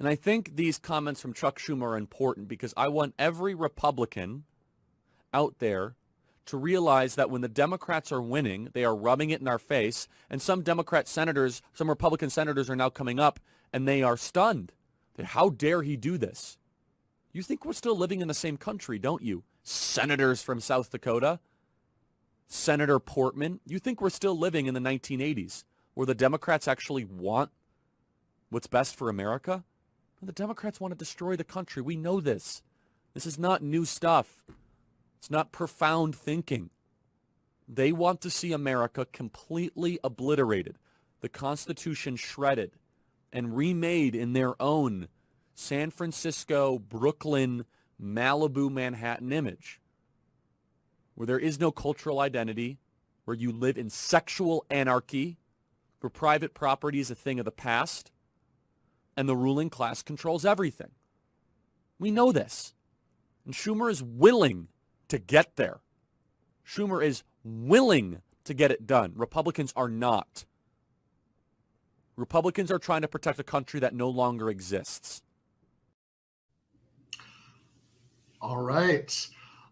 I think these comments from Chuck Schumer are important because I want every Republican out there to realize that when the Democrats are winning, they are rubbing it in our face. And some Republican senators are now coming up and they are stunned. How dare he do this? You think we're still living in the same country, don't you? Senators from South Dakota, Senator Portman. You think we're still living in the 1980s where the Democrats actually want what's best for America? The Democrats want to destroy the country. We know this. This is not new stuff. It's not profound thinking. They want to see America completely obliterated, the Constitution shredded, and remade in their own San Francisco, Brooklyn, Malibu, Manhattan image, where there is no cultural identity, where you live in sexual anarchy, where private property is a thing of the past, and the ruling class controls everything. We know this. And Schumer is willing to get there. Schumer is willing to get it done. Republicans are not. Republicans are trying to protect a country that no longer exists. All right.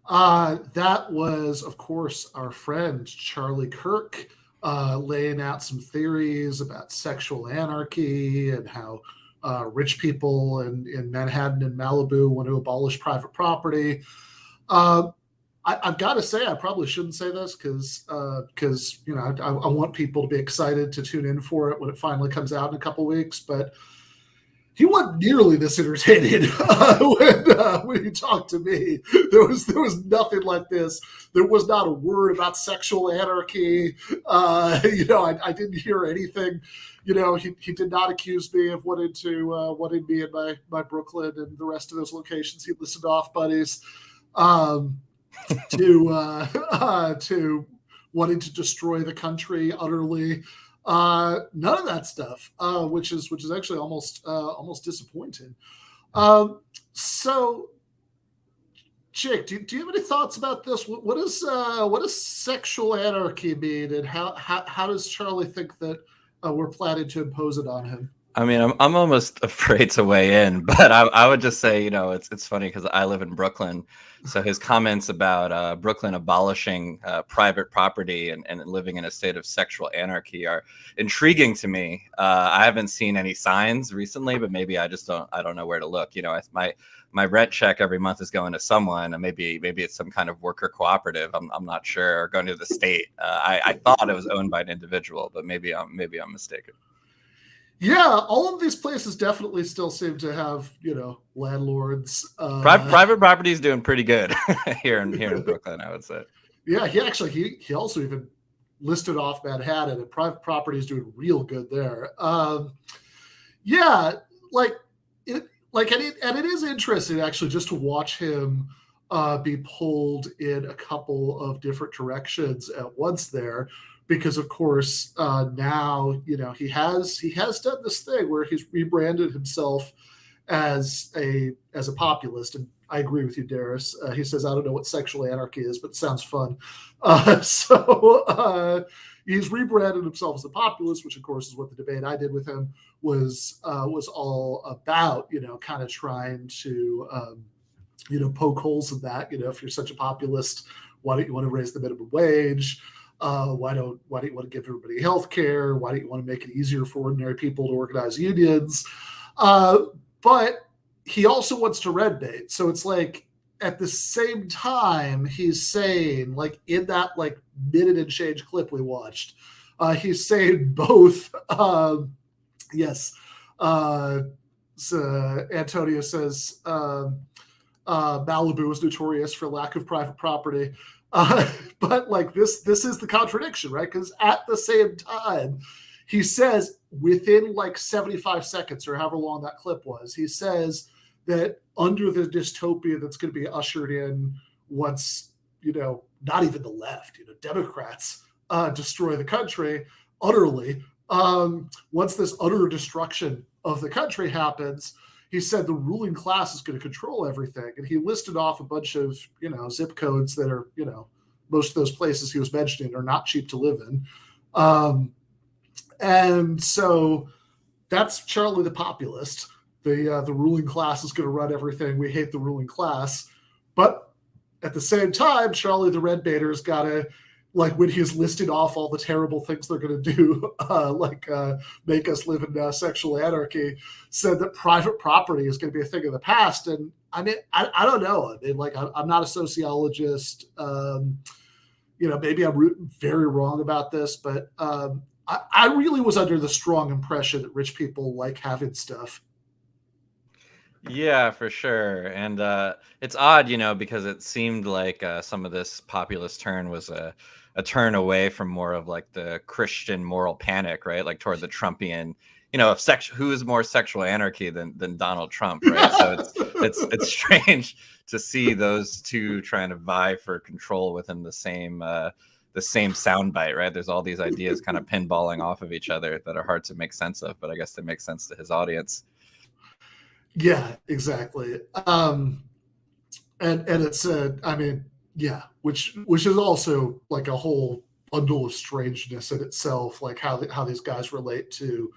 That was, of course, our friend Charlie Kirk laying out some theories about sexual anarchy and how rich people in Manhattan and Malibu want to abolish private property. I've got to say, I probably shouldn't say this because I want people to be excited to tune in for it when it finally comes out in a couple weeks. But he wasn't nearly this entertaining when he talked to me. There was nothing like this. There was not a word about sexual anarchy. I didn't hear anything. He did not accuse me of wanting me in my Brooklyn and the rest of those locations he listed off, buddies. To wanting to destroy the country utterly. None of that stuff, which is actually almost disappointing. So, Jake, do you have any thoughts about this? What does sexual anarchy mean, and how does Charlie think that we're planning to impose it on him? I mean, I'm almost afraid to weigh in, but I would just say, it's funny because I live in Brooklyn. So his comments about Brooklyn abolishing private property and living in a state of sexual anarchy are intriguing to me. I haven't seen any signs recently, but maybe I don't know where to look. My rent check every month is going to someone, and maybe it's some kind of worker cooperative. I'm not sure, or going to the state. I thought it was owned by an individual, but maybe I'm mistaken. Yeah, all of these places definitely still seem to have, landlords. Private property is doing pretty good here in Brooklyn, I would say. Yeah, he also even listed off Manhattan, and private property is doing real good there. And it is interesting actually just to watch him be pulled in a couple of different directions at once there. Because of course now he has done this thing where he's rebranded himself as a populist, and I agree with you, Darius. He says, I don't know what sexual anarchy is, but it sounds fun. So he's rebranded himself as a populist, which of course is what the debate I did with him was all about. Kind of trying to poke holes in that. If you're such a populist, why don't you want to raise the minimum wage? Why don't you want to give everybody health care? Why don't you want to make it easier for ordinary people to organize unions? But he also wants to red bait. So it's like at the same time he's saying, like in that minute and change clip we watched, he's saying both. Yes. So Antonio says Malibu is notorious for lack of private property. But this is the contradiction, right? Because at the same time, he says within 75 seconds or however long that clip was, he says that under the dystopia that's going to be ushered in once, not even the left, Democrats destroy the country utterly. Once this utter destruction of the country happens, he said the ruling class is going to control everything. And he listed off a bunch of, zip codes that are, most of those places he was mentioning are not cheap to live in. And so that's Charlie the populist. the ruling class is going to run everything. We hate the ruling class. But at the same time, Charlie the Red Baiter's got to, like when he's listed off all the terrible things they're going to do, make us live in sexual anarchy, said that private property is going to be a thing of the past. And I mean, I don't know. I mean, like, I'm not a sociologist. Maybe I'm very wrong about this, but I really was under the strong impression that rich people like having stuff. Yeah, for sure. And it's odd, because it seemed like some of this populist turn was a turn away from more of like the Christian moral panic, right? Like toward the Trumpian, who is more sexual anarchy than Donald Trump, right? So it's strange to see those two trying to vie for control within the same soundbite, right? There's all these ideas kind of pinballing off of each other that are hard to make sense of, but I guess they make sense to his audience. Yeah, exactly. And it's which is also like a whole bundle of strangeness in itself, like how these guys relate to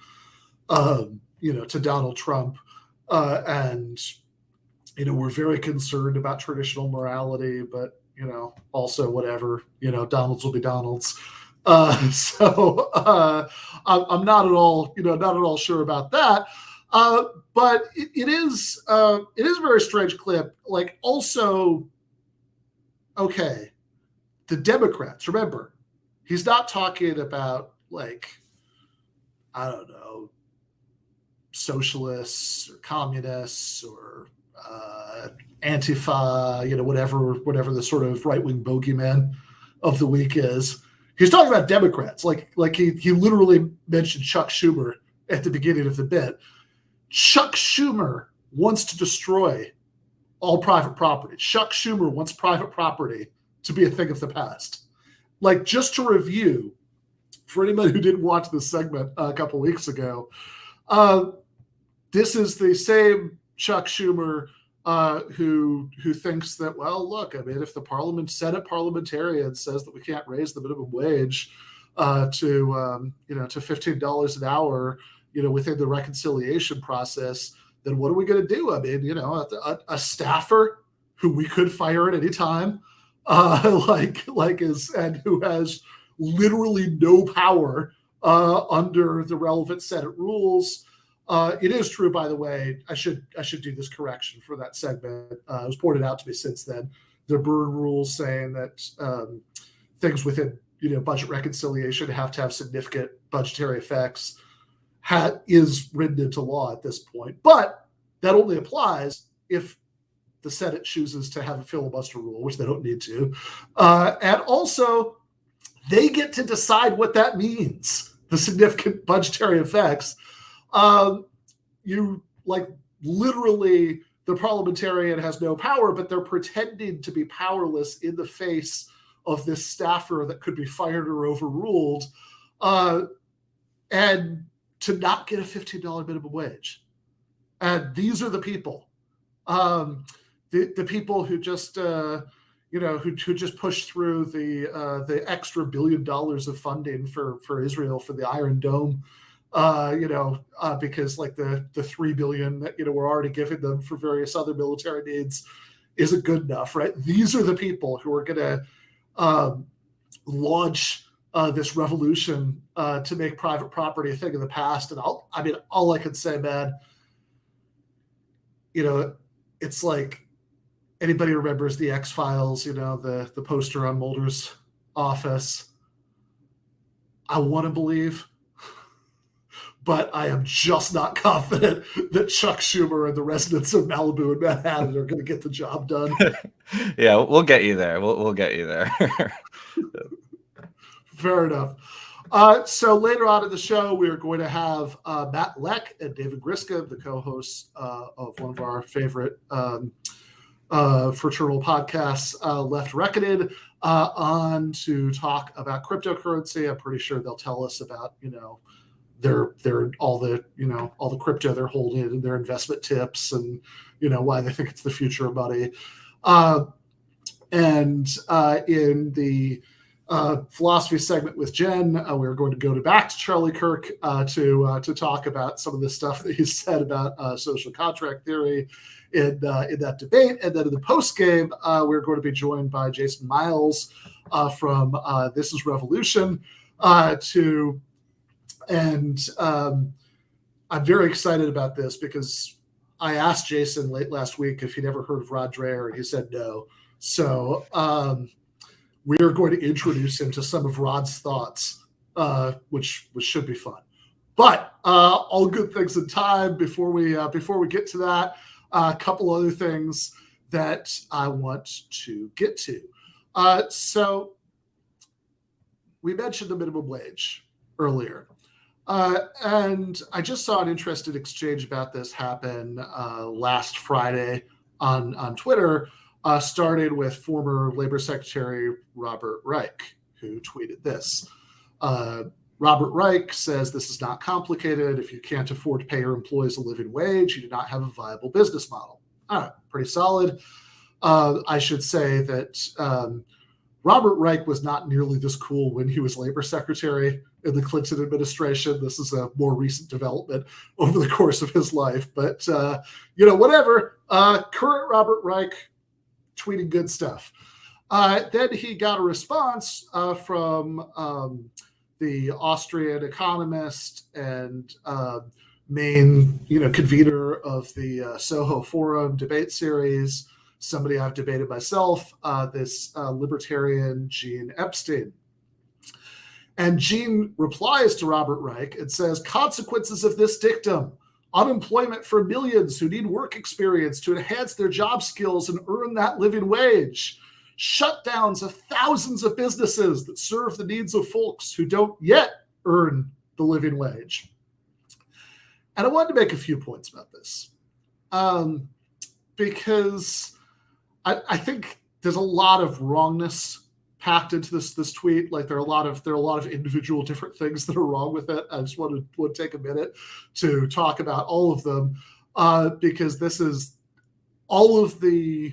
to Donald Trump, and we're very concerned about traditional morality, but also whatever, Donalds will be Donalds. So I'm not at all sure about that. But it is a very strange clip. Like, also, okay, the Democrats, remember, he's not talking about, like, I don't know, socialists or communists or Antifa, whatever the sort of right-wing bogeyman of the week is. He's talking about Democrats. Like he literally mentioned Chuck Schumer at the beginning of the bit. Chuck Schumer wants to destroy all private property. Chuck Schumer wants private property to be a thing of the past. Like, just to review, for anybody who didn't watch this segment a couple weeks ago, this is the same Chuck Schumer who thinks that, well, look, I mean, if the Senate parliamentarian says that we can't raise the minimum wage to $15 an hour, within the reconciliation process, then what are we going to do? I mean, a staffer who we could fire at any time, and who has literally no power under the relevant Senate rules. It is true, by the way, I should do this correction for that segment. It was pointed out to me since then. The Byrne rules saying that things within budget reconciliation have to have significant budgetary effects is written into law at this point. But that only applies if the Senate chooses to have a filibuster rule, which they don't need to. And also, they get to decide what that means, the significant budgetary effects. Literally, the parliamentarian has no power, but they're pretending to be powerless in the face of this staffer that could be fired or overruled, and to not get a $15 minimum wage. And these are the people, the people who just, who just pushed through the extra $1 billion of funding for Israel for the Iron Dome, because like the $3 billion that we're already giving them for various other military needs isn't good enough, right? These are the people who are going to launch this revolution to make private property a thing of the past. And all I can say, man, it's like, anybody remembers the X-Files, the poster on Mulder's office. I want to believe, but I am just not confident that Chuck Schumer and the residents of Malibu and Manhattan are going to get the job done. Yeah, we'll get you there. We'll get you there. Fair enough. So later on in the show, we are going to have Matt Lech and David Griscom, the co-hosts of one of our favorite fraternal podcasts, Left Reckoning, on to talk about cryptocurrency. I'm pretty sure they'll tell us about their all the crypto they're holding and their investment tips and why they think it's the future of money. And in the philosophy segment with Jen. We're going to go back to Charlie Kirk to talk about some of the stuff that he said about social contract theory in that debate. And then in the post game, we're going to be joined by Jason Miles from This Is Revolution I'm very excited about this because I asked Jason late last week if he'd ever heard of Rod Dreher, and he said no. So we're going to introduce him to some of Rod's thoughts, which should be fun. But all good things in time. Before we get to that, a couple other things that I want to get to. So we mentioned the minimum wage earlier. And I just saw an interesting exchange about this happen last Friday on Twitter, started with former Labor Secretary Robert Reich, who tweeted this. Robert Reich says this is not complicated. If you can't afford to pay your employees a living wage, you do not have a viable business model. All right, pretty solid. I should say that Robert Reich was not nearly this cool when he was Labor Secretary in the Clinton administration. This is a more recent development over the course of his life. But, whatever. Current Robert Reich tweeting good stuff. Then he got a response from the Austrian economist and main, convener of the Soho Forum debate series, somebody I've debated myself, this libertarian Gene Epstein. And Gene replies to Robert Reich and says, consequences of this dictum: unemployment for millions who need work experience to enhance their job skills and earn that living wage. Shutdowns of thousands of businesses that serve the needs of folks who don't yet earn the living wage. And I wanted to make a few points about this because I think there's a lot of wrongness packed into this tweet. Like there are a lot of individual different things that are wrong with it. I just want to take a minute to talk about all of them because this is all of the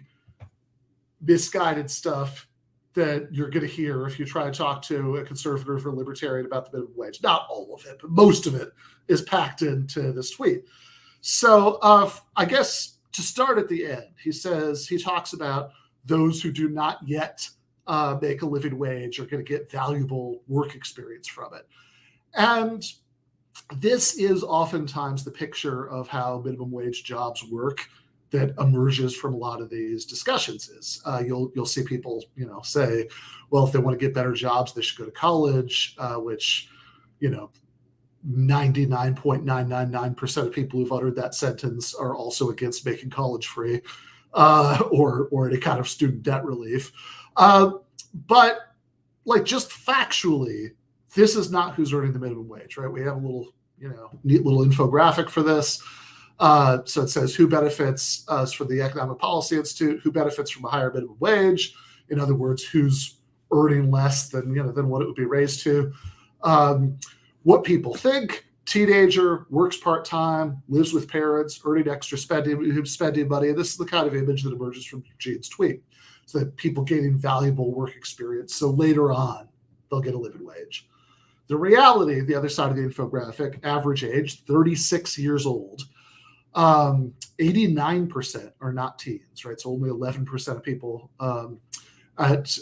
misguided stuff that you're going to hear if you try to talk to a conservative or libertarian about the minimum wage. Not all of it, but most of it is packed into this tweet. So I guess to start at the end, he talks about those who do not yet make a living wage are going to get valuable work experience from it. And this is oftentimes the picture of how minimum wage jobs work that emerges from a lot of these discussions. Is you'll see people say, well, if they want to get better jobs, they should go to college, which 99.999% of people who've uttered that sentence are also against making college free or any kind of student debt relief. But like just factually, this is not who's earning the minimum wage, right? We have a little, neat little infographic for this. So it says who benefits for the Economic Policy Institute, who benefits from a higher minimum wage. In other words, who's earning less than what it would be raised to. What people think: teenager, works part-time, lives with parents, earning extra spending money. And this is the kind of image that emerges from Gene's tweet. So that people gaining valuable work experience. So later on, they'll get a living wage. The reality, the other side of the infographic, average age, 36 years old. 89% are not teens, right? So only 11% of people at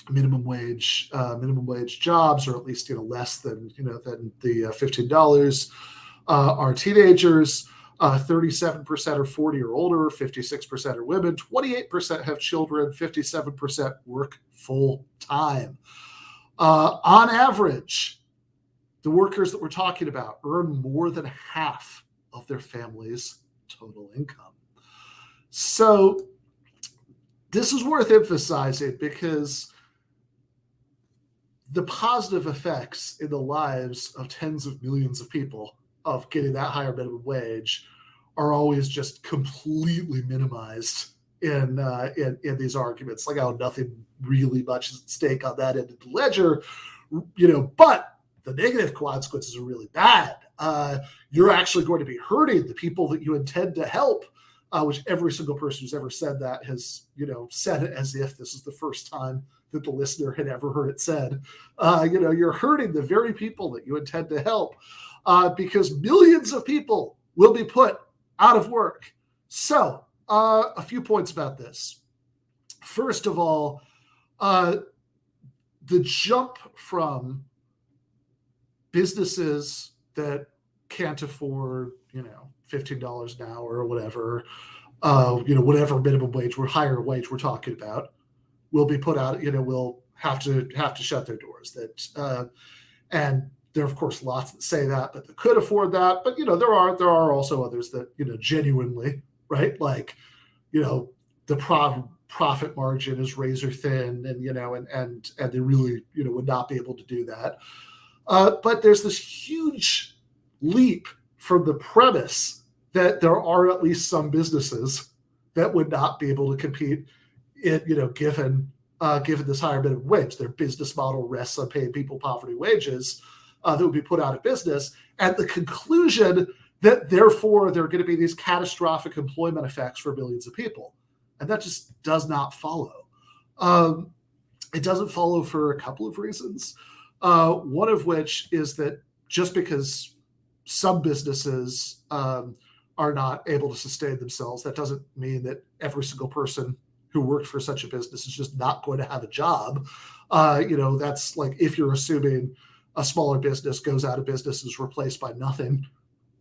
minimum wage jobs, or at least less than the $15 are teenagers. 37% are 40 or older, 56% are women, 28% have children, 57% work full time. On average, the workers that we're talking about earn more than half of their family's total income. So this is worth emphasizing because the positive effects in the lives of tens of millions of people of getting that higher minimum wage are always just completely minimized in these arguments. Like, nothing really much is at stake on that end of the ledger, but the negative consequences are really bad. You're actually going to be hurting the people that you intend to help, which every single person who's ever said that has, said it as if this is the first time that the listener had ever heard it said. You're hurting the very people that you intend to help, because millions of people will be put out of work. So a few points about this. First of all, the jump from businesses that can't afford, $15 an hour or whatever, whatever minimum wage or higher wage we're talking about, will be put out, will have to shut their doors. And there are, of course, lots that say that could afford that. But, there are also others that, genuinely, right? Like, the profit margin is razor thin, and they really, would not be able to do that. But there's this huge leap from the premise that there are at least some businesses that would not be able to compete, given this higher minimum wage. Their business model rests on paying people poverty wages that would be put out of business, and the conclusion that therefore there are going to be these catastrophic employment effects for millions of people. And that just does not follow. It doesn't follow for a couple of reasons. One of which is that just because some businesses are not able to sustain themselves, that doesn't mean that every single person who worked for such a business is just not going to have a job. That's like if you're assuming a smaller business goes out of business and is replaced by nothing,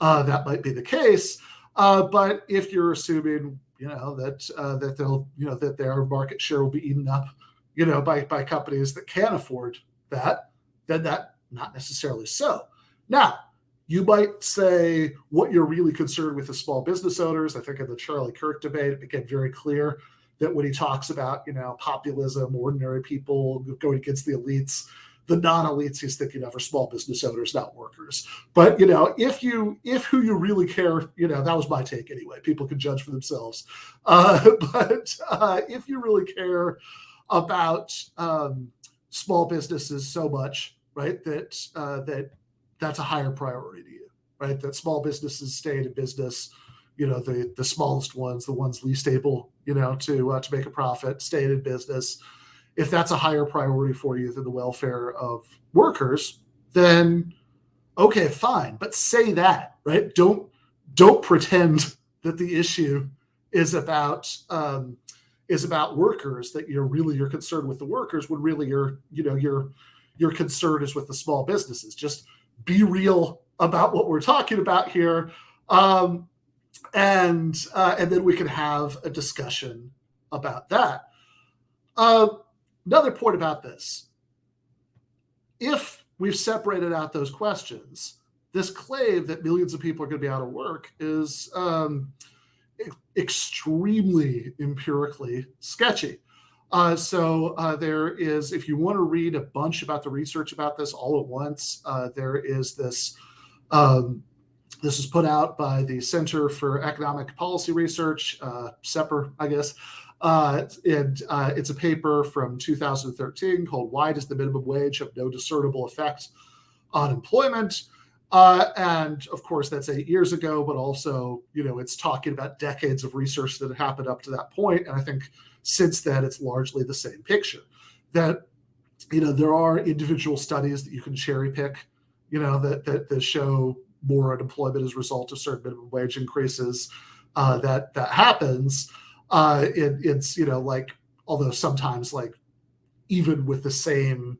that might be the case. But if you're assuming, that they'll, that their market share will be eaten up, by companies that can't afford that, then that not necessarily so. Now, you might say what you're really concerned with is small business owners. I think in the Charlie Kirk debate, it became very clear that when he talks about, populism, ordinary people going against the elites, the non-elites he's thinking of are small business owners, not workers. But, if who you really care, that was my take anyway. People can judge for themselves. But if you really care about small businesses so much, right, that's a higher priority to you, right? That small businesses stay in business, the smallest ones, the ones least able, to make a profit, stay in business. If that's a higher priority for you than the welfare of workers, then okay, fine. But say that, right? Don't pretend that the issue is about workers, that you're concerned with the workers, when really your concern is with the small businesses. Just be real about what we're talking about here, and then we can have a discussion about that. Another point about this: if we've separated out those questions, this claim that millions of people are going to be out of work is extremely empirically sketchy. So there is, if you want to read a bunch about the research about this all at once, there is this. This is put out by the Center for Economic Policy Research, CEPR, I guess. It's a paper from 2013 called "Why Does the Minimum Wage Have No Discernible Effect on Employment?" And of course, that's 8 years ago, but also, it's talking about decades of research that had happened up to that point. And I think since then, it's largely the same picture. That, there are individual studies that you can cherry pick, that show more unemployment as a result of certain minimum wage increases. That happens. It's, although sometimes, even with the same,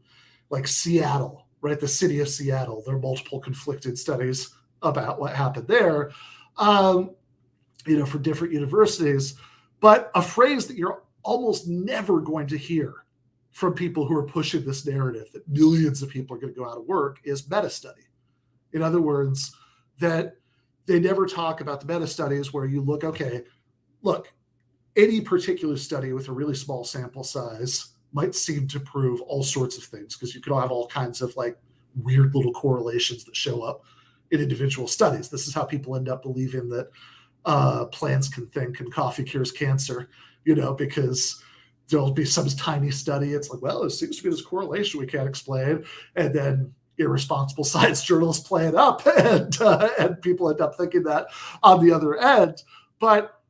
Seattle, right? The city of Seattle, there are multiple conflicted studies about what happened there, for different universities. But a phrase that you're almost never going to hear from people who are pushing this narrative that millions of people are going to go out of work is meta-study. In other words, that they never talk about the meta-studies where you look, any particular study with a really small sample size might seem to prove all sorts of things, because you could have all kinds of weird little correlations that show up in individual studies. This is how people end up believing that plants can think and coffee cures cancer, because there'll be some tiny study. It's there seems to be this correlation we can't explain. And then irresponsible science journalists play it up, and people end up thinking that on the other end. But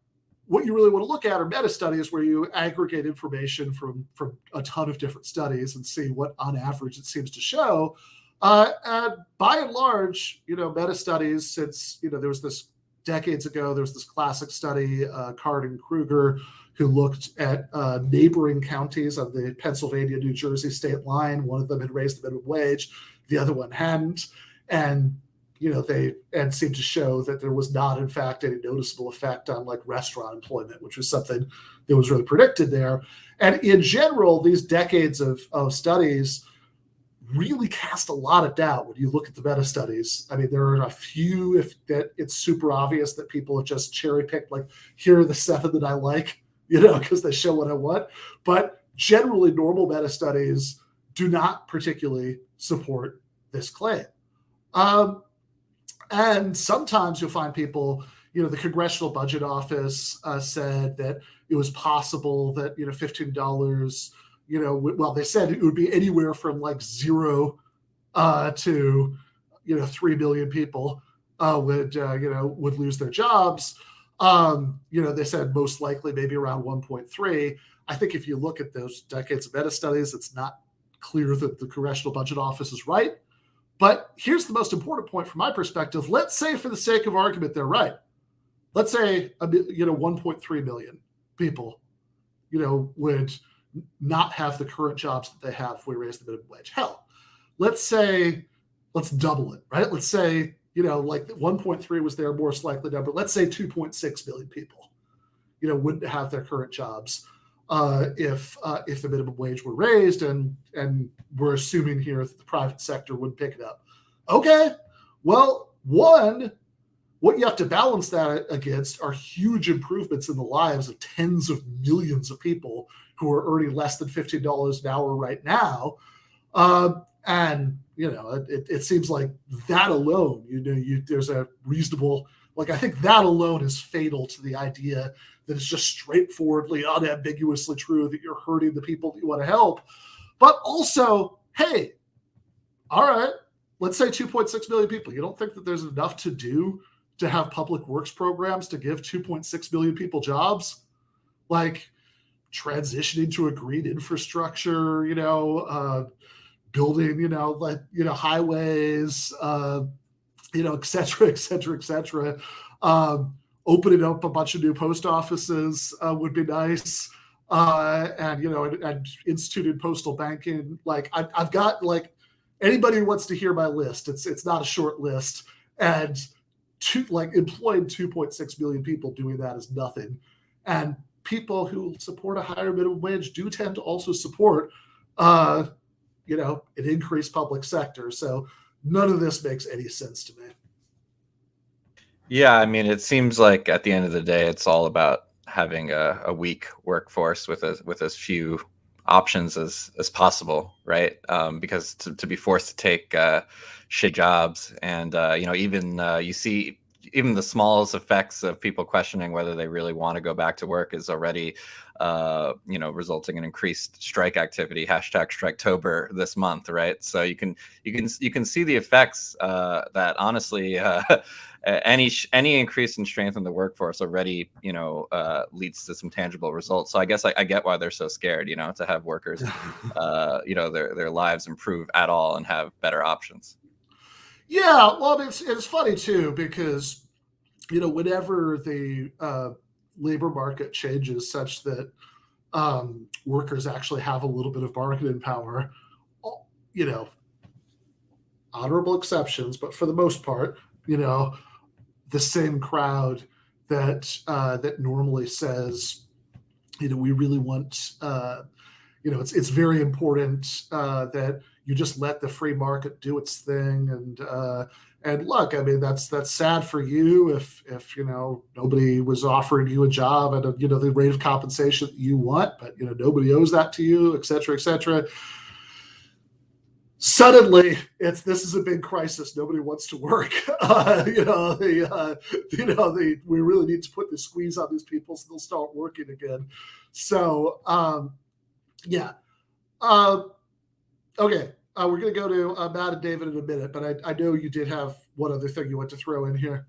what you really want to look at are meta studies where you aggregate information from a ton of different studies and see what on average it seems to show. And by and large, meta studies, since, there was this decades ago, there was this classic study, Card and Kruger, who looked at neighboring counties on the Pennsylvania-New Jersey state line. One of them had raised the minimum wage, the other one hadn't. And they seemed to show that there was not, in fact, any noticeable effect on like restaurant employment, which was something that was really predicted there. And in general, these decades of studies really cast a lot of doubt when you look at the meta studies. I mean, there are a few that it's super obvious that people have just cherry picked, like, here are the 7 that I like, because they show what I want. But generally, normal meta studies do not particularly support this claim. And sometimes you'll find people, the Congressional Budget Office said that it was possible that, $15, well, they said it would be anywhere from like 0 to, 3 million people would lose their jobs. They said most likely maybe around 1.3. I think if you look at those decades of meta studies, it's not clear that the Congressional Budget Office is right. But here's the most important point from my perspective. Let's say, for the sake of argument, they're right. Let's say, 1.3 million people, would not have the current jobs that they have if we raise the minimum wage. Hell, let's double it, right? Let's say, like 1.3 was their most likely number. Let's say 2.6 million people, wouldn't have their current jobs if the minimum wage were raised, and we're assuming here that the private sector would pick it up. Okay, well, one, what you have to balance that against are huge improvements in the lives of tens of millions of people who are earning less than $15 an hour right now. And, it seems like that alone, there's a reasonable, like, I think that alone is fatal to the idea that it's just straightforwardly, unambiguously true that you're hurting the people that you want to help. But also, hey, all right, let's say 2.6 million people. You don't think that there's enough to do to have public works programs to give 2.6 million people jobs? Like transitioning to a green infrastructure, building, highways, et cetera, et cetera, et cetera. Opening up a bunch of new post offices would be nice. And instituted postal banking. Like I've got, like, anybody who wants to hear my list, it's not a short list. And employing 2.6 million people doing that is nothing. And people who support a higher minimum wage do tend to also support, an increased public sector. So none of this makes any sense to me. Yeah, I mean, it seems like at the end of the day, it's all about having a weak workforce with as few options as possible, right? Because to be forced to take shit jobs, and you see even the smallest effects of people questioning whether they really want to go back to work is already resulting in increased strike activity, #Striketober this month, right? So you can see the effects that honestly any increase in strength in the workforce already leads to some tangible results. So I guess I get why they're so scared, to have workers their lives improve at all and have better options. Yeah, well, it's funny too, because whenever the labor market changes such that workers actually have a little bit of bargaining power, honorable exceptions, but for the most part, the same crowd that normally says, we really want, it's very important that you just let the free market do its thing. And look, I mean, that's sad for you if nobody was offering you a job at the rate of compensation that you want, but nobody owes that to you, et cetera, et cetera. Suddenly, this is a big crisis. Nobody wants to work. We really need to put the squeeze on these people so they'll start working again. So, yeah. Okay. We're going to go to Matt and David in a minute, but I know you did have one other thing you want to throw in here.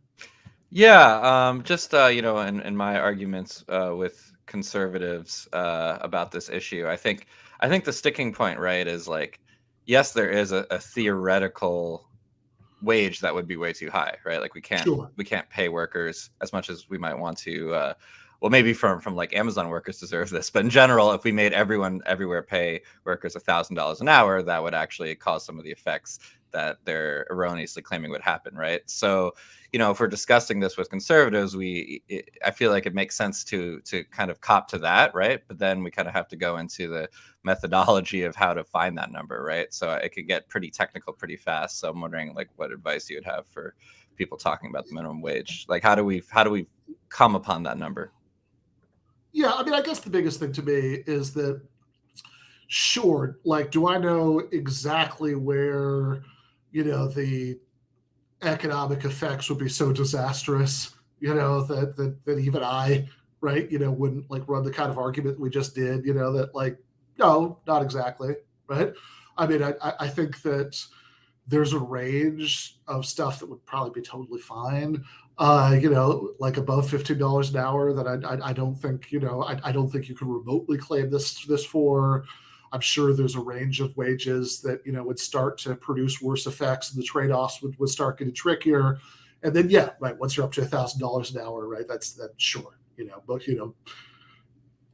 Yeah, just in my arguments with conservatives about this issue, I think the sticking point, right, is like, yes, there is a theoretical wage that would be way too high, right? Like Sure. we can't pay workers as much as we might want to. Well, maybe from like Amazon workers deserve this, but in general, if we made everyone everywhere pay workers $1,000 an hour, that would actually cause some of the effects that they're erroneously claiming would happen, right? So, if we're discussing this with conservatives, I feel like it makes sense to kind of cop to that, right? But then we kind of have to go into the methodology of how to find that number, right? So it could get pretty technical pretty fast. So I'm wondering, like, what advice you would have for people talking about the minimum wage? Like, how do we come upon that number? Yeah, I mean, I guess the biggest thing to me is that, sure, like, do I know exactly where, the economic effects would be so disastrous, that even I, right, wouldn't like run the kind of argument we just did, that like, no, not exactly, right? I mean, I think that there's a range of stuff that would probably be totally fine. Like above $15 an hour that I don't think, I don't think you can remotely claim this for. I'm sure there's a range of wages that, would start to produce worse effects and the trade-offs would start getting trickier. And then, yeah, right, once you're up to $1,000 an hour, right, that's sure, but,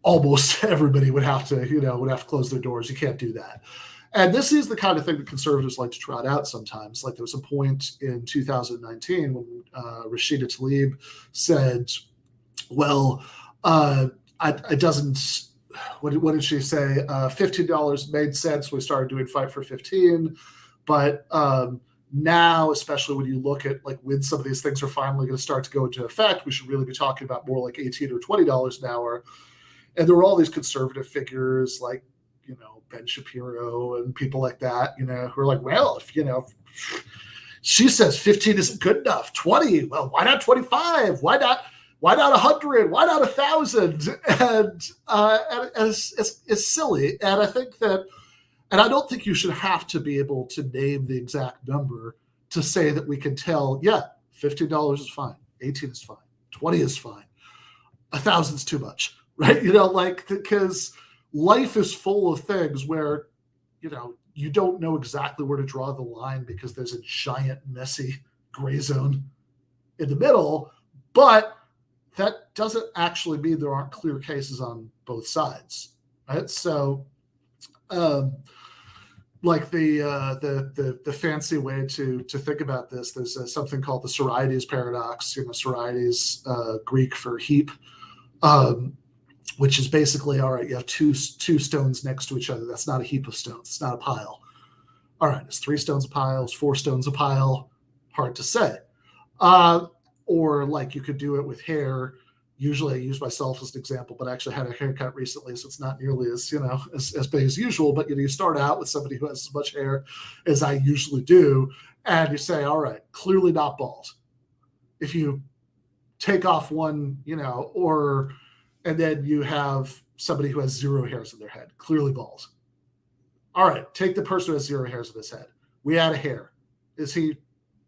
almost everybody would have to close their doors. You can't do that. And this is the kind of thing that conservatives like to trot out sometimes. Like there was a point in 2019 when Rashida Tlaib said, well, it doesn't, what did she say? $15 made sense when we started doing Fight for 15. But now, especially when you look at like when some of these things are finally going to start to go into effect, we should really be talking about more like $18 or $20 an hour. And there were all these conservative figures like, Ben Shapiro and people like that, who are like, well, if, she says 15 isn't good enough, 20, well, why not 25? Why not 100? Why not 1,000? And it's silly. And I think that, and I don't think you should have to be able to name the exact number to say that we can tell, yeah, $15 is fine, 18 is fine, 20 is fine, 1,000 is too much, right? Because life is full of things where, you don't know exactly where to draw the line because there's a giant, messy gray zone in the middle. But that doesn't actually mean there aren't clear cases on both sides, right? So, like the fancy way to think about this, there's something called the Psoriatis Paradox. Psoriatis, Greek for heap. Which is basically, all right, you have two stones next to each other. That's not a heap of stones. It's not a pile. All right, is 3 stones a pile? Is 4 stones a pile? Hard to say. Or like you could do it with hair. Usually I use myself as an example, but I actually had a haircut recently, so it's not nearly as, as big as usual. But you start out with somebody who has as much hair as I usually do, and you say, all right, clearly not bald. If you take off one, and then you have somebody who has 0 hairs in their head, clearly bald. All right, take the person who has 0 hairs in his head. We add a hair. Is he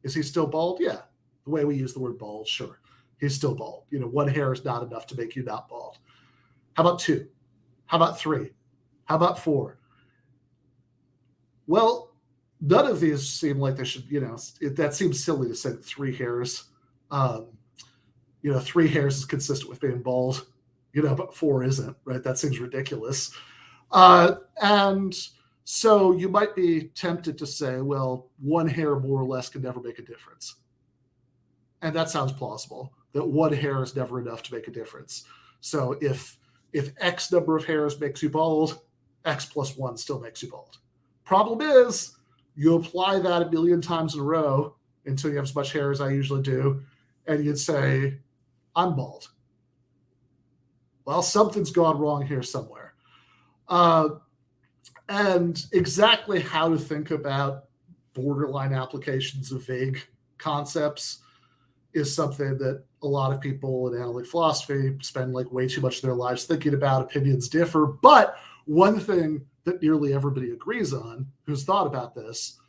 still bald? Yeah. The way we use the word bald, sure. He's still bald. 1 hair is not enough to make you not bald. How about 2? How about 3? How about 4? Well, none of these seem like they should, that seems silly to say 3 hairs. 3 hairs is consistent with being bald. But 4 isn't, right? That seems ridiculous. And so you might be tempted to say, well, 1 hair more or less can never make a difference. And that sounds plausible, that 1 hair is never enough to make a difference. So if X number of hairs makes you bald, X plus 1 still makes you bald. Problem is, you apply that a million times in a row until you have as much hair as I usually do, and you'd say, I'm bald. Well, something's gone wrong here somewhere. And exactly how to think about borderline applications of vague concepts is something that a lot of people in analytic philosophy spend like way too much of their lives thinking about. Opinions differ. But one thing that nearly everybody agrees on who's thought about this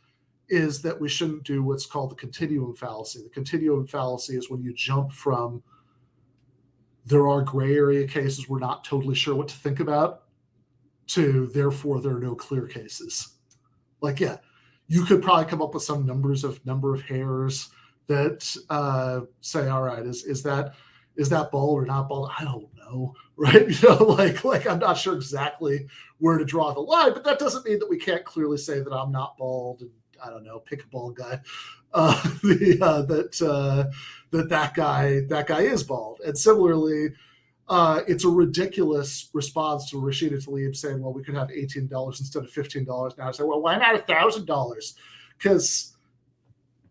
is that we shouldn't do what's called the continuum fallacy. The continuum fallacy is when you jump from there are gray area cases we're not totally sure what to think about to therefore there are no clear cases. Like, yeah, you could probably come up with some number of hairs that say, all right, is that bald or not bald? I don't know, right? Like I'm not sure exactly where to draw the line, but that doesn't mean that we can't clearly say that I'm not bald and I don't know, pick a bald guy. That guy is bald. And similarly, it's a ridiculous response to Rashida Tlaib saying, well, we could have $18 instead of $15 now. I say, well, why not $1,000? Because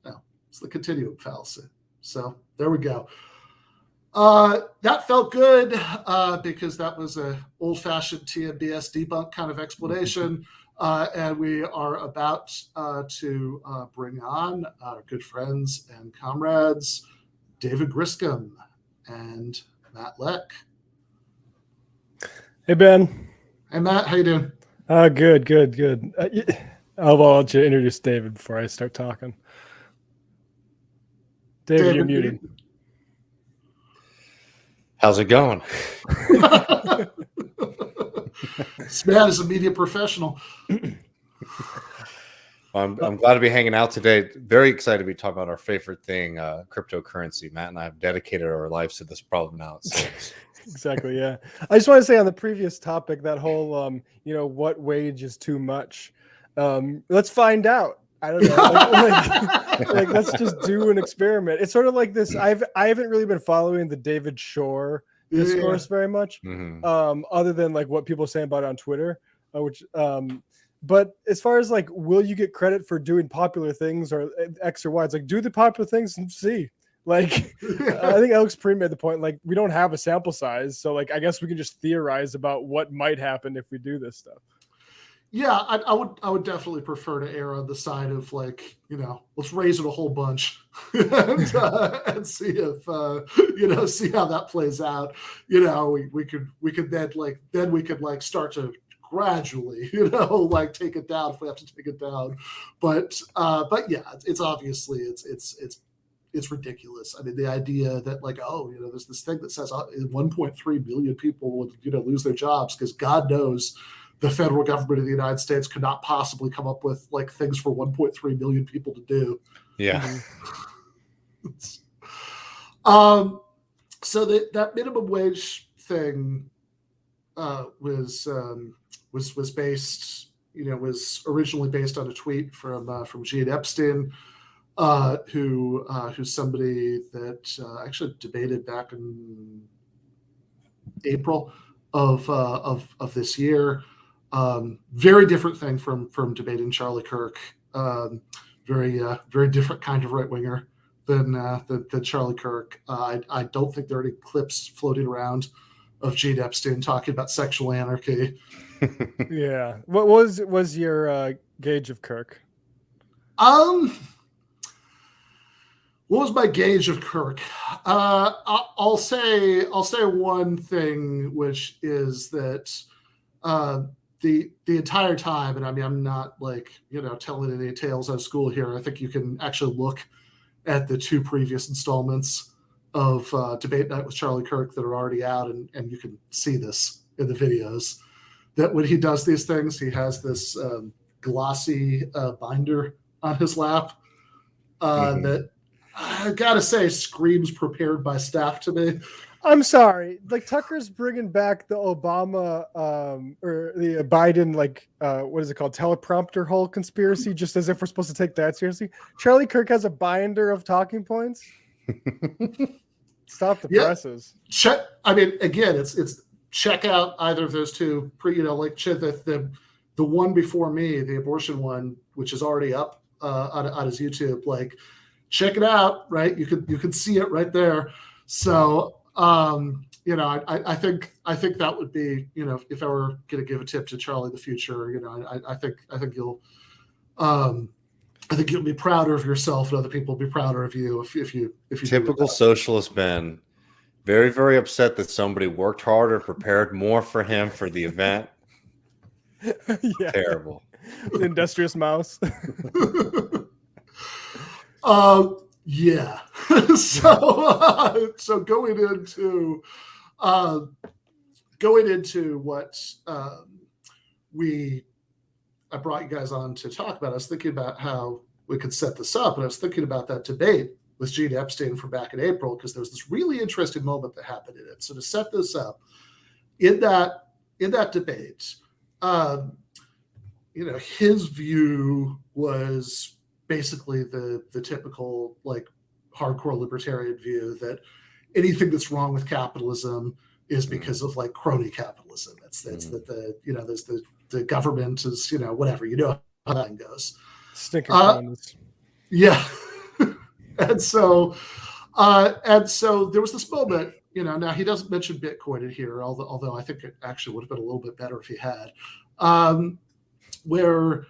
it's the continuum fallacy. So there we go. That felt good because that was an old-fashioned TMBS debunk kind of explanation. And we are about to bring on our good friends and comrades, David Griscom and Matt Lech. Hey, Ben. Hey, Matt. How you doing? Good. I'll let you introduce David before I start talking. David, you're muted. How's it going? This man is a media professional. I'm glad to be hanging out today. Very excited to be talking about our favorite thing, cryptocurrency. Matt and I have dedicated our lives to this problem now. So. Exactly, yeah. I just want to say on the previous topic, that whole, what wage is too much? Let's find out. I don't know. Like, let's just do an experiment. It's sort of like this. I haven't really been following the David Shore discourse very much, other than like what people are saying about it on Twitter, but as far as like, will you get credit for doing popular things or X or Y? It's like, do the popular things and see. Like, I think Alex Pre made the point, like, we don't have a sample size. So like, I guess we can just theorize about what might happen if we do this stuff. Yeah, I would definitely prefer to err on the side of like, let's raise it a whole bunch and see if see how that plays out. We could then start to gradually, like take it down if we have to take it down. But yeah, it's obviously it's ridiculous. I mean, the idea that like, there's this thing that says 1.3 million people would lose their jobs because God knows the federal government of the United States could not possibly come up with like things for 1.3 million people to do. Yeah. So that minimum wage thing was based, was originally based on a tweet from Gene Epstein, who's somebody that actually debated back in April of this year. Very different thing from debating Charlie Kirk. Very different kind of right winger than Charlie Kirk. I don't think there are any clips floating around of Gene Epstein talking about sexual anarchy. Yeah. What was your gauge of Kirk? What was my gauge of Kirk? I'll say one thing, which is that the entire time, and I mean, I'm not like, telling any tales out of school here. I think you can actually look at the two previous installments of Debate Night with Charlie Kirk that are already out, and you can see this in the videos, that when he does these things, he has this glossy binder on his lap that I gotta say screams prepared by staff to me. I'm sorry, like Tucker's bringing back the Obama or the Biden, like what is it called, teleprompter whole conspiracy, just as if we're supposed to take that seriously. Charlie Kirk has a binder of talking points. Stop the presses. I mean, again, it's check out either of those two. Like the one before me, the abortion one, which is already up on his YouTube. Like, check it out. Right, you could see it right there. So. I think that would be, if I were going to give a tip to Charlie in the future, I think you'll be prouder of yourself, and other people will be prouder of you if you Typical socialist Ben, very, very upset that somebody worked harder, prepared more for him for the event. Yeah. Terrible. The industrious mouse. Yeah. So going into what I brought you guys on to talk about, I was thinking about how we could set this up, and I was thinking about that debate with Gene Epstein from back in April, because there was this really interesting moment that happened in it. So to set this up, in that debate, his view was basically the typical like hardcore libertarian view that anything that's wrong with capitalism is because of like crony capitalism. It's that there's the government is whatever, how that goes. Stinking cronies. Yeah. and so there was this moment, now he doesn't mention Bitcoin in here, although I think it actually would have been a little bit better if he had, where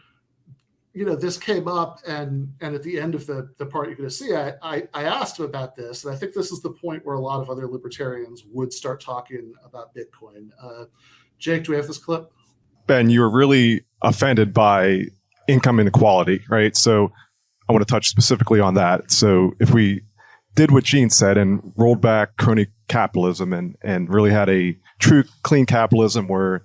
this came up, and at the end of the part you're going to see, I asked him about this, and I think this is the point where a lot of other libertarians would start talking about Bitcoin. Jake, do we have this clip? Ben, you were really offended by income inequality, right? So I want to touch specifically on that. So if we did what Gene said and rolled back crony capitalism and really had a true clean capitalism where,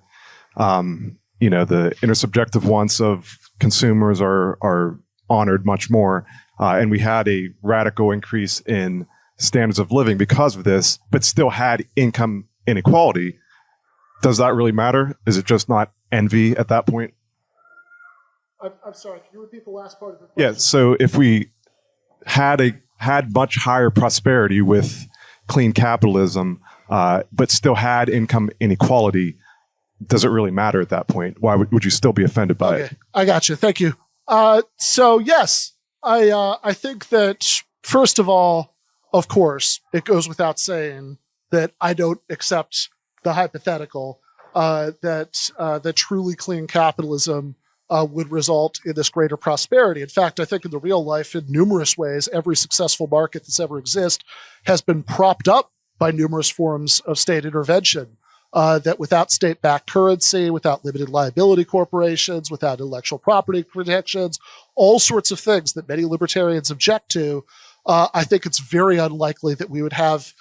the intersubjective wants of consumers are honored much more, and we had a radical increase in standards of living because of this, but still had income inequality, does that really matter? Is it just not envy at that point? I'm sorry, can you repeat the last part of the question? Yeah, so if we had much higher prosperity with clean capitalism, but still had income inequality, does it really matter at that point? Why would you still be offended by it? I got you. Thank you. So yes, I think that first of all, of course, it goes without saying that I don't accept the hypothetical that truly clean capitalism would result in this greater prosperity. In fact, I think in the real life, in numerous ways, every successful market that's ever existed has been propped up by numerous forms of state intervention. That without state-backed currency, without limited liability corporations, without intellectual property protections, all sorts of things that many libertarians object to, I think it's very unlikely that we would have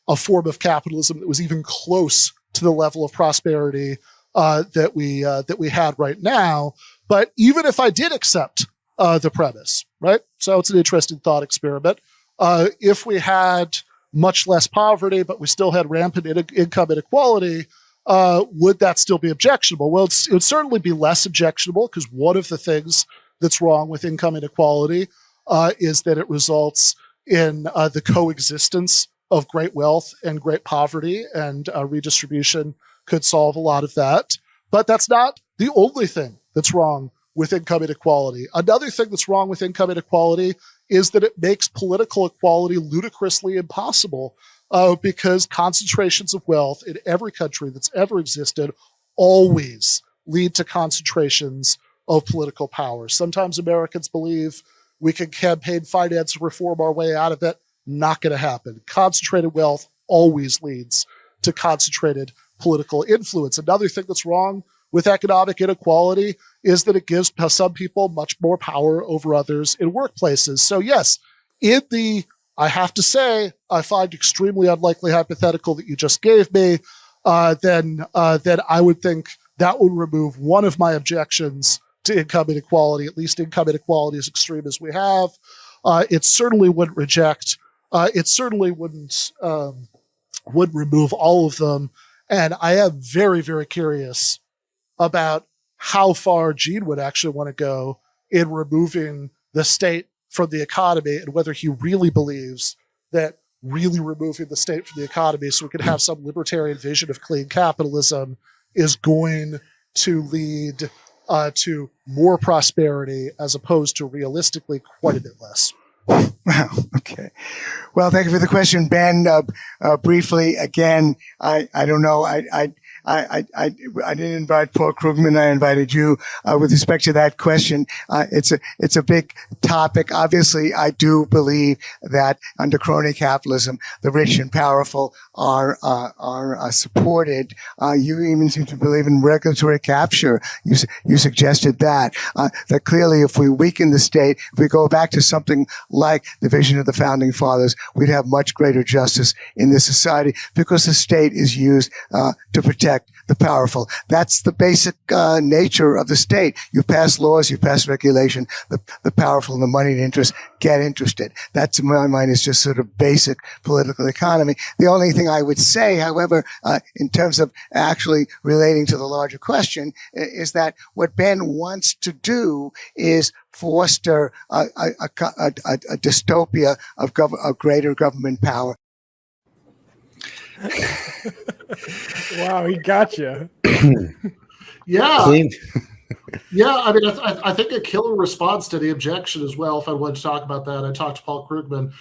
a form of capitalism that was even close to the level of prosperity that we had right now. But even if I did accept the premise, right? So it's an interesting thought experiment. If we had much less poverty, but we still had rampant income inequality, would that still be objectionable? Well, it would certainly be less objectionable, because one of the things that's wrong with income inequality is that it results in the coexistence of great wealth and great poverty, and redistribution could solve a lot of that. But that's not the only thing that's wrong with income inequality. Another thing that's wrong with income inequality is that it makes political equality ludicrously impossible, because concentrations of wealth in every country that's ever existed always lead to concentrations of political power. Sometimes Americans believe we can campaign finance and reform our way out of it. Not going to happen. Concentrated wealth always leads to concentrated political influence. Another thing that's wrong with economic inequality is that it gives some people much more power over others in workplaces. So yes, I have to say, I find extremely unlikely hypothetical that you just gave me, then I would think that would remove one of my objections to income inequality, at least income inequality as extreme as we have. It certainly wouldn't reject, it certainly wouldn't would remove all of them. And I am very, very curious about how far Gene would actually want to go in removing the state from the economy, and whether he really believes that really removing the state from the economy so we can have some libertarian vision of clean capitalism is going to lead to more prosperity, as opposed to realistically quite a bit less. Wow. Okay. Well, thank you for the question, Ben. Briefly, again, I don't know. I didn't invite Paul Krugman. I invited you. With respect to that question, it's a big topic. Obviously, I do believe that under crony capitalism, the rich and powerful are supported. You even seem to believe in regulatory capture. You suggested that clearly, if we weaken the state, if we go back to something like the vision of the founding fathers, we'd have much greater justice in this society because the state is used to protect the powerful. That's the basic nature of the state. You pass laws, you pass regulation, the powerful and the moneyed interests get interested. That, to my mind, is just sort of basic political economy. The only thing I would say, however, in terms of actually relating to the larger question, is that what Ben wants to do is foster a dystopia of greater government power. Wow, he got you. Yeah. Clean. Yeah, I mean, I think a killer response to the objection as well, if I wanted to talk about that, I talked to Paul Krugman.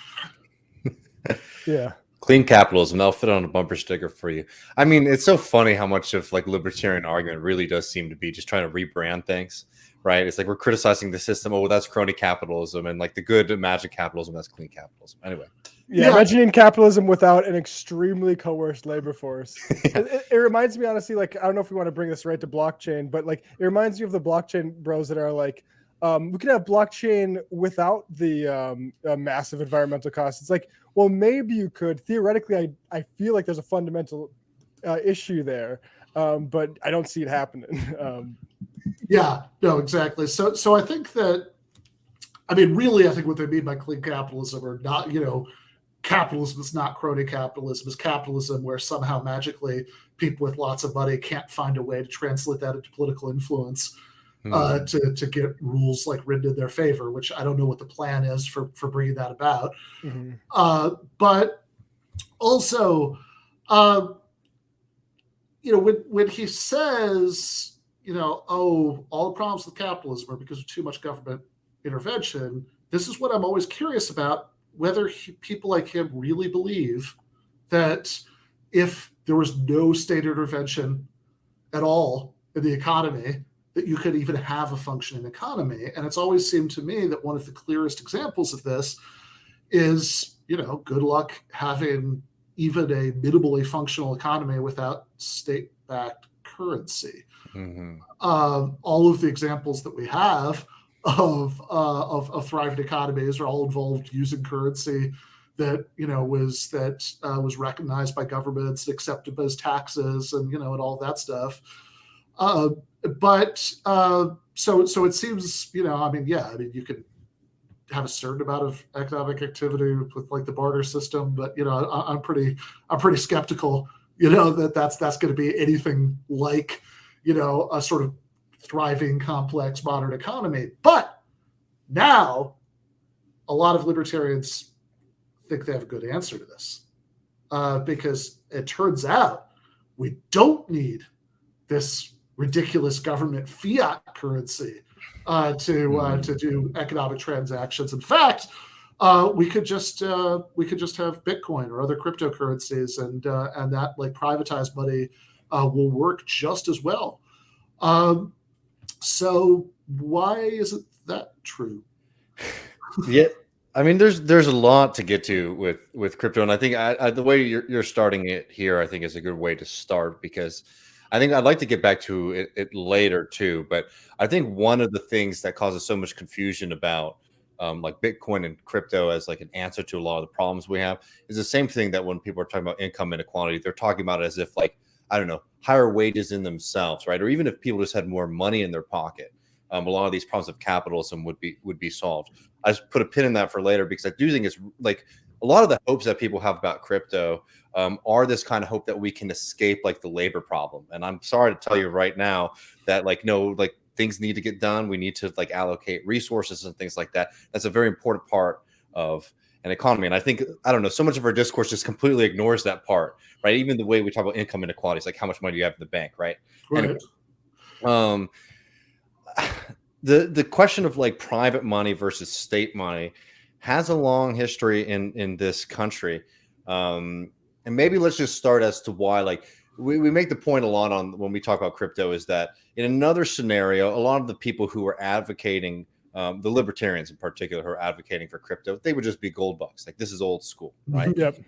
Yeah. Clean capitalism. That'll fit on a bumper sticker for you. I mean, it's so funny how much of like libertarian argument really does seem to be just trying to rebrand things, right? It's like we're criticizing the system. Oh, well, that's crony capitalism, and like the good imagined capitalism, that's clean capitalism. Anyway. Yeah, imagining capitalism without an extremely coerced labor force. It reminds me, honestly, like, I don't know if we want to bring this right to blockchain, but like, it reminds me of the blockchain bros that are like, we could have blockchain without the massive environmental costs. It's like, well, maybe you could. Theoretically, I feel like there's a fundamental issue there, but I don't see it happening. Yeah, no, exactly. So I think that, I mean, really, I think what they mean by clean capitalism or not, capitalism is not crony capitalism, is capitalism where somehow magically people with lots of money can't find a way to translate that into political influence to get rules like written in their favor, which I don't know what the plan is for bringing that about. Mm-hmm. But also, when he says, oh, all the problems with capitalism are because of too much government intervention, this is what I'm always curious about, whether people like him really believe that if there was no state intervention at all in the economy, that you could even have a functioning economy. And it's always seemed to me that one of the clearest examples of this is, good luck having even a minimally functional economy without state-backed currency. Mm-hmm. All of the examples that we have of thriving economies are all involved using currency that was recognized by governments, accepted as taxes, and and all that stuff. But so it seems you can have a certain amount of economic activity with like the barter system, but I'm pretty skeptical that's going to be anything like a sort of thriving, complex, modern economy. But now a lot of libertarians think they have a good answer to this because it turns out we don't need this ridiculous government fiat currency to do economic transactions. In fact, we could just have Bitcoin or other cryptocurrencies, and that like privatized money will work just as well. So why isn't that true? Yeah, I mean, there's a lot to get to with crypto, and I think the way you're starting it here, I think is a good way to start, because I think I'd like to get back to it later too. But I think one of the things that causes so much confusion about like Bitcoin and crypto as like an answer to a lot of the problems we have is the same thing that when people are talking about income inequality, they're talking about it as if like, I don't know, higher wages in themselves, right? Or even if people just had more money in their pocket, a lot of these problems of capitalism would be solved. I just put a pin in that for later because I do think it's like a lot of the hopes that people have about crypto are this kind of hope that we can escape like the labor problem. And I'm sorry to tell you right now that like, no, like things need to get done. We need to like allocate resources and things like that. That's a very important part of an economy. And I think, I don't know, so much of our discourse just completely ignores that part, right? Even the way we talk about income inequality, it's like how much money do you have in the bank, right? Right. Anyway, the question of like private money versus state money has a long history in this country. And maybe let's just start as to why, like, we make the point a lot on when we talk about crypto is that in another scenario, a lot of the people who are advocating, the libertarians in particular, who are advocating for crypto, they would just be gold bugs. Like, this is old school, right? Yep.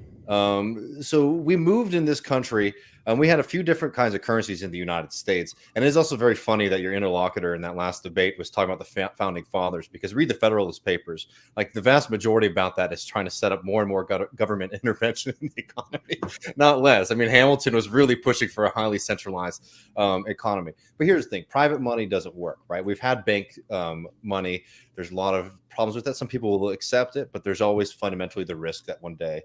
So we moved in this country, and we had a few different kinds of currencies in the United States. And it's also very funny that your interlocutor in that last debate was talking about the founding fathers, because read the Federalist Papers. Like, the vast majority about that is trying to set up more and more government intervention in the economy, not less. I mean, Hamilton was really pushing for a highly centralized economy. But here's the thing: private money doesn't work, right? We've had bank money. There's a lot of problems with that. Some people will accept it, but there's always fundamentally the risk that one day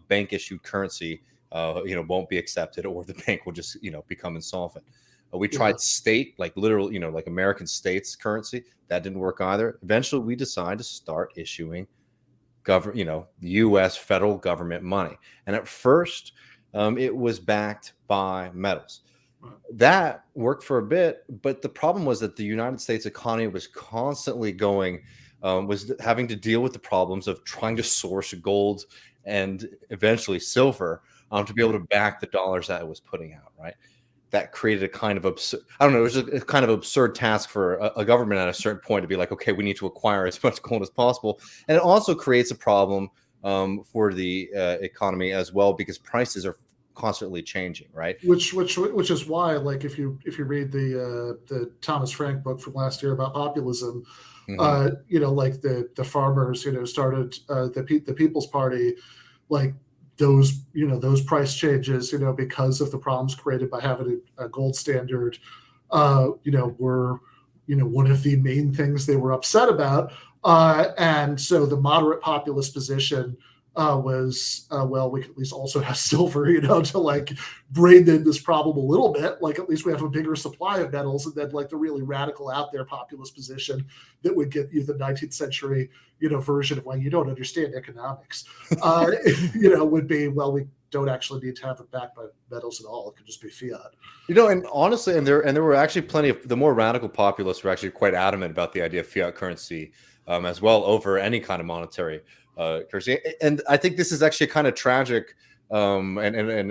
bank issued currency won't be accepted, or the bank will just become insolvent. We tried state, like literal, like American states currency. That didn't work either. Eventually we decided to start issuing U.S. federal government money, and at first it was backed by metals. That worked for a bit, but the problem was that the United States economy was constantly was having to deal with the problems of trying to source gold and eventually silver to be able to back the dollars that it was putting out, right? That created a kind of absurd, it was a kind of absurd task for a government at a certain point to be like, okay, we need to acquire as much gold as possible. And it also creates a problem for the economy as well, because prices are constantly changing, right? Which is why, like, if you read the Thomas Frank book from last year about populism, like the farmers, started the People's Party, like those price changes, because of the problems created by having a gold standard, were one of the main things they were upset about, and so the moderate populist position was we could at least also have silver, to like brain in this problem a little bit. Like, at least we have a bigger supply of metals. And then like the really radical out there populist position that would get you the 19th century, version of, well, you don't understand economics, would be, well, we don't actually need to have it backed by metals at all. It could just be fiat. And honestly, and there were actually plenty of the more radical populists were actually quite adamant about the idea of fiat currency as well over any kind of monetary currency. And I think this is actually kind of tragic, and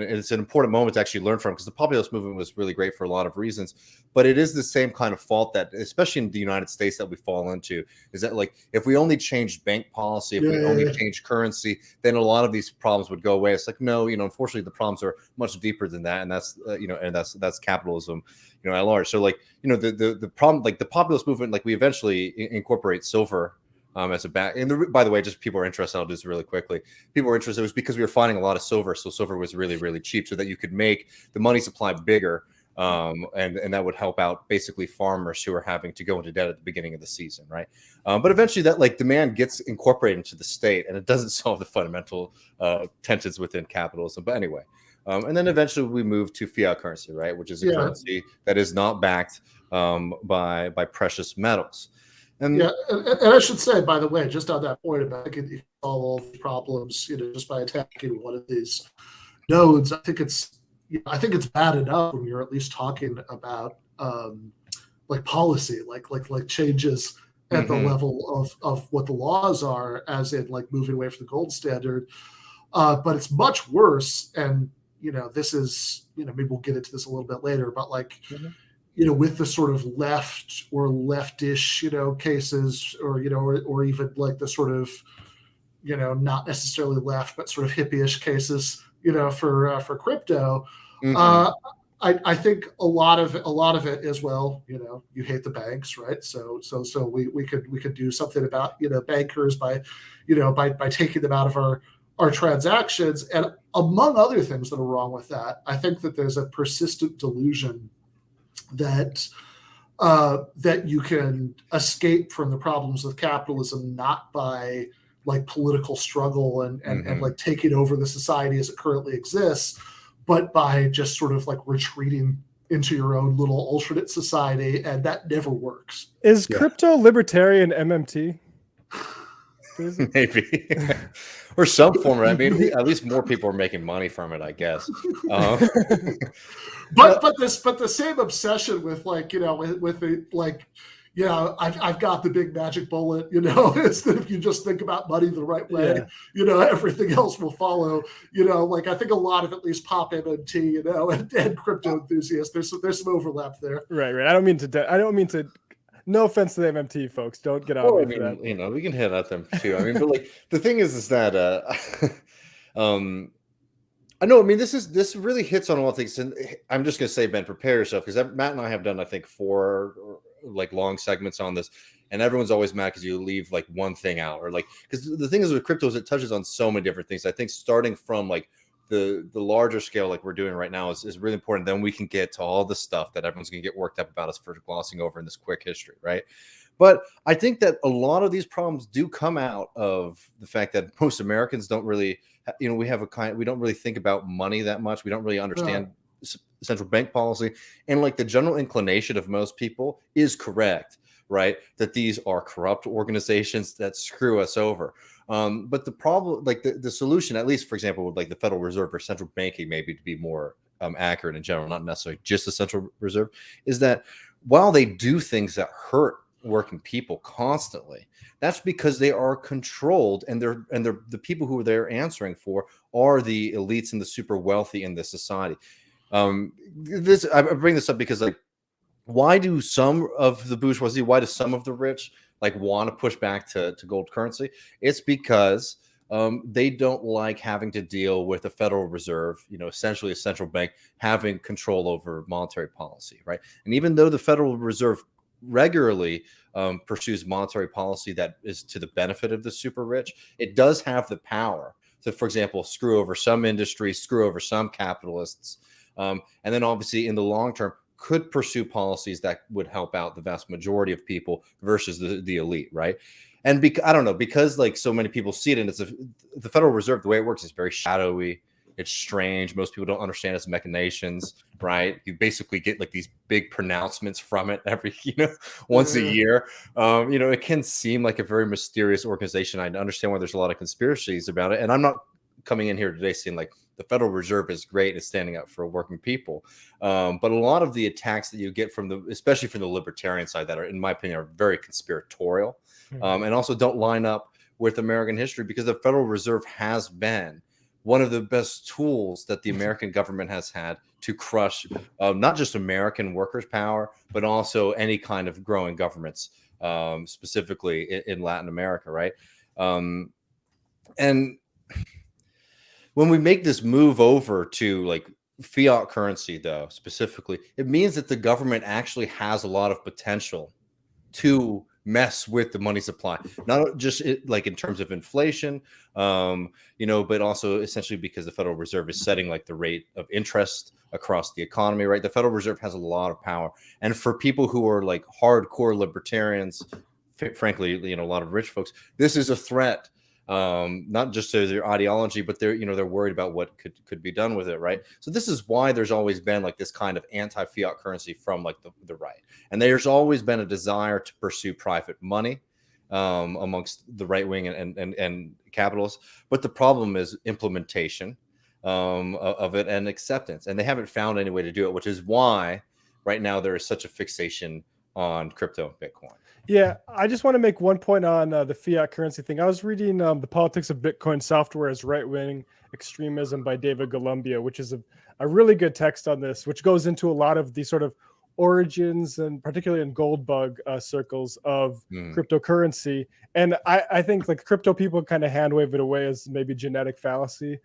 it's an important moment to actually learn from, because the populist movement was really great for a lot of reasons, but it is the same kind of fault that, especially in the United States, that we fall into, is that, like, if we only changed bank policy, if we only changed currency, then a lot of these problems would go away. It's like, no, unfortunately the problems are much deeper than that, and that's that's capitalism, at large. So, like, the problem, like the populist movement, like, we eventually incorporate silver as a back. And by the way, just people are interested, I'll do this really quickly. People were interested, it was because we were finding a lot of silver. So silver was really, really cheap, so that you could make the money supply bigger. And that would help out basically farmers who are having to go into debt at the beginning of the season, right? But eventually that, like, demand gets incorporated into the state, and it doesn't solve the fundamental tensions within capitalism. But anyway, and then eventually we move to fiat currency, right? Which is a currency that is not backed by precious metals. And I should say, by the way, just on that point about if you solve all the problems, just by attacking one of these nodes, I think it's bad enough when you're at least talking about like policy, like changes at the level of what the laws are, as in like moving away from the gold standard. But it's much worse, and this is maybe we'll get into this a little bit later, but like. With the sort of left or leftish, cases, or or even like the sort of, not necessarily left, but sort of hippie-ish cases, for crypto. I think a lot of it is, well, you hate the banks, right? So we could do something about bankers by taking them out of our transactions, and among other things that are wrong with that, I think that there's a persistent delusion that you can escape from the problems of capitalism not by like political struggle and like taking over the society as it currently exists, but by just sort of like retreating into your own little alternate society, and that never works. Is crypto libertarian MMT? Maybe. Or some form of, I mean, at least more people are making money from it, I guess. But the same obsession with like with the, like I've got the big magic bullet, it's that if you just think about money the right way, everything else will follow, like I think a lot of at least pop MMT, and crypto enthusiasts, there's some overlap there. Right. I don't mean to, no offense to the MMT folks. Don't get on me for that. We can hit at them too. But like the thing is that, I know. This really hits on all things, and I'm just going to say, Ben, prepare yourself, because Matt and I have done, I think, 4 like long segments on this, and everyone's always mad because you leave like one thing out, or like, because the thing is with crypto is it touches on so many different things. I think starting from like the larger scale, like we're doing right now, is really important. Then we can get to all the stuff that everyone's going to get worked up about us for glossing over in this quick history, right? But I think that a lot of these problems do come out of the fact that most Americans don't really, we don't really think about money that much. We don't really understand central bank policy. And like the general inclination of most people is correct, right? That these are corrupt organizations that screw us over. But the problem, like the solution, at least, for example, with like the Federal Reserve or central banking, maybe to be more accurate in general, not necessarily just the Central Reserve, is that while they do things that hurt working people constantly, that's because they are controlled, and they're the people who they're answering for are the elites and the super wealthy in this society. I bring this up because, like, why do some of the bourgeoisie, why do some of the rich like want to push back to gold currency? It's because they don't like having to deal with the Federal Reserve, essentially a central bank, having control over monetary policy, right? And even though the Federal Reserve regularly pursues monetary policy that is to the benefit of the super rich, it does have the power to, for example, screw over some industries, screw over some capitalists, and then obviously in the long term could pursue policies that would help out the vast majority of people versus the elite, right? And I don't know, because like so many people see it, and the Federal Reserve, the way it works is very shadowy. It's strange. Most people don't understand its machinations, right? You basically get like these big pronouncements from it every, once a year. It can seem like a very mysterious organization. I understand why there's a lot of conspiracies about it. And I'm not coming in here today saying like the Federal Reserve is great and standing up for working people. But a lot of the attacks that you get especially from the libertarian side, that are, in my opinion, are very conspiratorial, and also don't line up with American history, because the Federal Reserve has been one of the best tools that the American government has had to crush not just American workers' power, but also any kind of growing governments, specifically in Latin America, right? And when we make this move over to like fiat currency, though, specifically, it means that the government actually has a lot of potential to mess with the money supply, not just like in terms of inflation, but also essentially because the Federal Reserve is setting like the rate of interest across the economy, right? The Federal Reserve has a lot of power. And for people who are like hardcore libertarians, frankly, a lot of rich folks, this is a threat, not just to their ideology, but they're worried about what could be done with it, right? So this is why there's always been like this kind of anti-fiat currency from like the right, and there's always been a desire to pursue private money amongst the right wing and capitalists. But the problem is implementation of it and acceptance, and they haven't found any way to do it, which is why right now there is such a fixation on crypto and Bitcoin. Yeah, I just want to make one point on the fiat currency thing. I was reading The Politics of Bitcoin Software as Right-Wing Extremism by David Golumbia, which is a really good text on this, which goes into a lot of the sort of origins, and particularly in gold bug circles of cryptocurrency. And I think like crypto people kind of hand wave it away as maybe genetic fallacy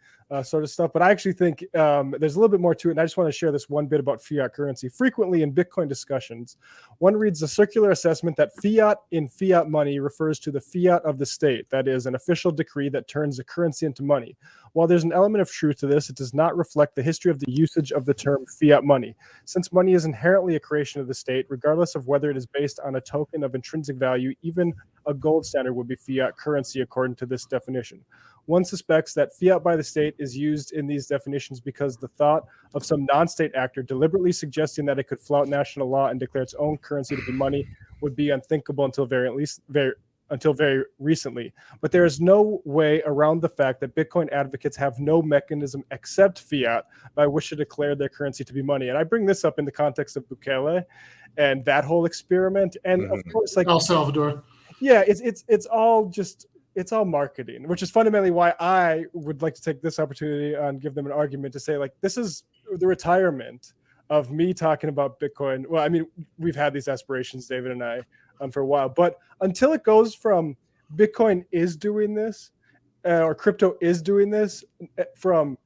sort of stuff. But I actually think there's a little bit more to it. And I just want to share this one bit about fiat currency. Frequently in Bitcoin discussions, one reads a circular assessment that fiat in fiat money refers to the fiat of the state. That is an official decree that turns the currency into money. While there's an element of truth to this, it does not reflect the history of the usage of the term fiat money. Since money is inherently a creation of the state, regardless of whether it is based on a token of intrinsic value, even a gold standard would be fiat currency according to this definition. One suspects that fiat by the state is used in these definitions because the thought of some non-state actor deliberately suggesting that it could flout national law and declare its own currency to be money would be unthinkable until very until very recently. But there is no way around the fact that Bitcoin advocates have no mechanism except fiat by which to declare their currency to be money. And I bring this up in the context of Bukele and that whole experiment. And of course, like El Salvador. Yeah, it's all just, it's all marketing, which is fundamentally why I would like to take this opportunity and give them an argument to say, like, this is the retirement of me talking about Bitcoin. Well, I mean, we've had these aspirations, David and I, for a while, but until it goes from Bitcoin is doing this or crypto is doing this, from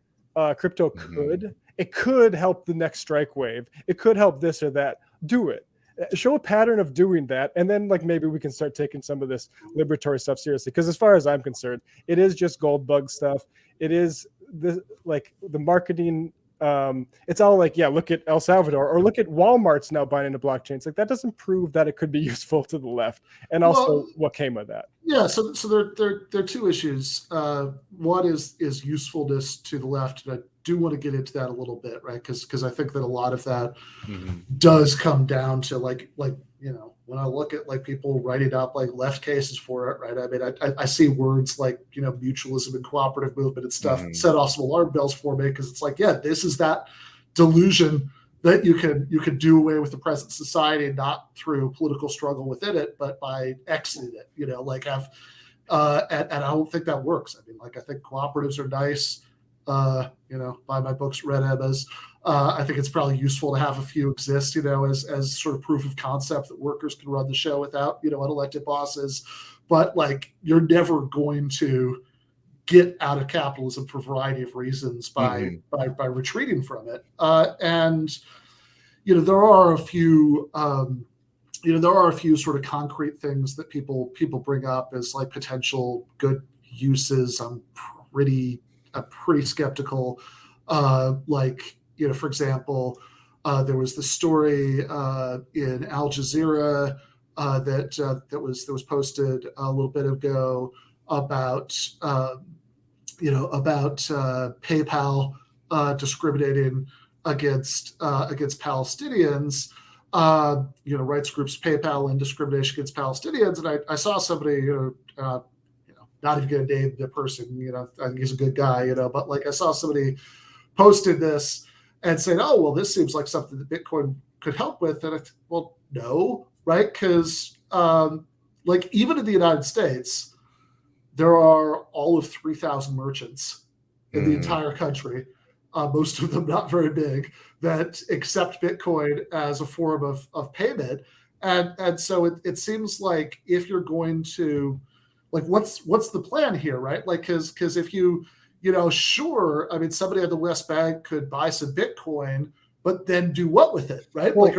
crypto could, it could help the next strike wave. It could help this or that. Do it. Show a pattern of doing that, and then like maybe we can start taking some of this liberatory stuff seriously. Because as far as I'm concerned, it is just gold bug stuff. It is the marketing. It's all like, yeah, look at El Salvador or look at Walmart's now buying into blockchains. Like that doesn't prove that it could be useful to the left. And also, what came of that? Yeah, so there are two issues. One is usefulness to the left, and I do want to get into that a little bit, right? Because I think that a lot of that does come down to like when I look at like people writing up like left cases for it, right? I mean, I see words like mutualism and cooperative movement and stuff set off some alarm bells for me, because it's like, yeah, this is that delusion that you can do away with the present society, not through political struggle within it, but by exiting it. And I don't think that works. I mean, like I think cooperatives are nice. Buy my books, read Emma's. I think it's probably useful to have a few exist, as sort of proof of concept that workers can run the show without, unelected bosses. But like, you're never going to get out of capitalism for a variety of reasons by retreating from it. And there are a few, sort of concrete things that people bring up as like potential good uses. I'm pretty skeptical. For example, there was the story in Al Jazeera that was posted a little bit ago about PayPal discriminating against Palestinians. Rights groups PayPal and discrimination against Palestinians, and I saw somebody not even going to name the person, I think he's a good guy, but like I saw somebody posted this and said, oh, well, this seems like something that Bitcoin could help with. And I thought, well, no, right? Because like even in the United States, there are all of 3,000 merchants in the entire country, most of them not very big, that accept Bitcoin as a form of payment. And so it seems like if you're going to, like, what's the plan here, right? Like, because if sure, I mean, somebody at the West Bank could buy some Bitcoin, but then do what with it, right? Well, like,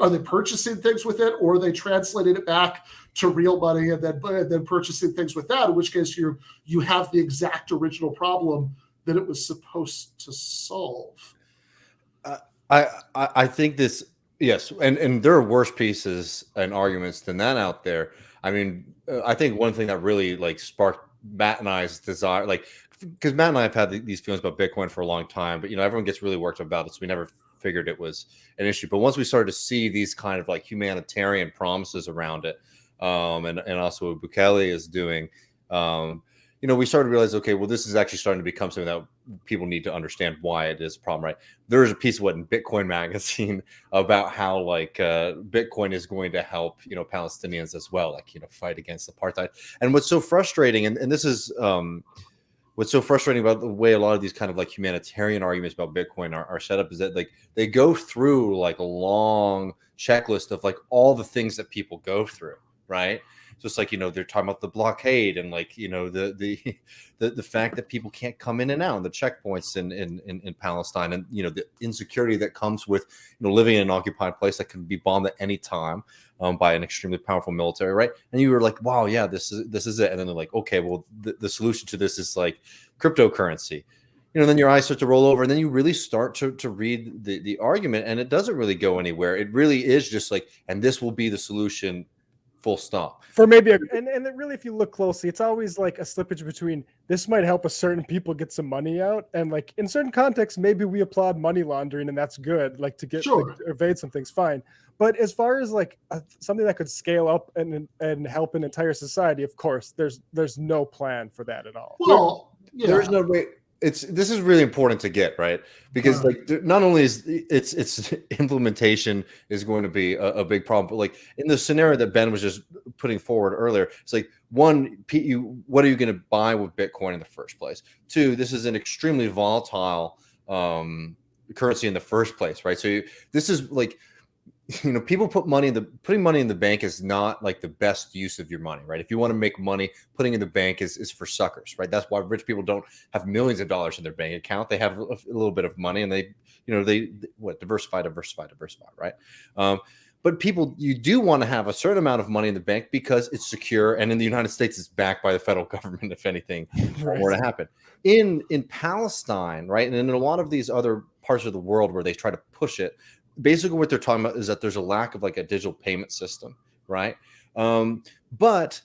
are they purchasing things with it, or are they translating it back to real money and then purchasing things with that? In which case, you have the exact original problem that it was supposed to solve. I think this, yes, and there are worse pieces and arguments than that out there. I mean, I think one thing that really like sparked Matt and I's desire, like, because Matt and I have had these feelings about Bitcoin for a long time, but everyone gets really worked up about it, so we never figured it was an issue. But once we started to see these kind of like humanitarian promises around it, and also what Bukele is doing, we started to realize, okay, well, this is actually starting to become something that people need to understand why it is a problem, right? There's a piece of in Bitcoin magazine about how like Bitcoin is going to help, Palestinians as well, like, fight against apartheid. And what's so frustrating, and this is what's so frustrating about the way a lot of these kind of like humanitarian arguments about Bitcoin are set up, is that like they go through like a long checklist of like all the things that people go through, right? Just like, they're talking about the blockade and like, the fact that people can't come in and out, the checkpoints in Palestine, and, the insecurity that comes with, living in an occupied place that can be bombed at any time by an extremely powerful military, right? And you were like, wow, yeah, this is it. And then they're like, okay, well, the solution to this is like cryptocurrency. Then your eyes start to roll over, and then you really start to read the argument, and it doesn't really go anywhere. It really is just like, and this will be the solution full stop. For maybe, and really, if you look closely, it's always like a slippage between this might help a certain people get some money out, and like in certain contexts, maybe we applaud money laundering, and that's good, like to get like, evade some things, fine. But as far as like something that could scale up and help an entire society, of course, there's no plan for that at all. Well, there's no way. This is really important to get right, because like not only is its implementation is going to be a big problem, but like in the scenario that Ben was just putting forward earlier, it's like one, what are you going to buy with Bitcoin in the first place? Two, this is an extremely volatile currency in the first place, right? So this is like, you know, people putting money in the bank is not like the best use of your money, right? If you want to make money, putting in the bank is for suckers, right? That's why rich people don't have millions of dollars in their bank account. They have a little bit of money, and they diversify, right? But people, you do want to have a certain amount of money in the bank because it's secure, and in the United States, it's backed by the federal government if anything were to happen. In Palestine, right, and in a lot of these other parts of the world where they try to push it, basically what they're talking about is that there's a lack of like a digital payment system, right? But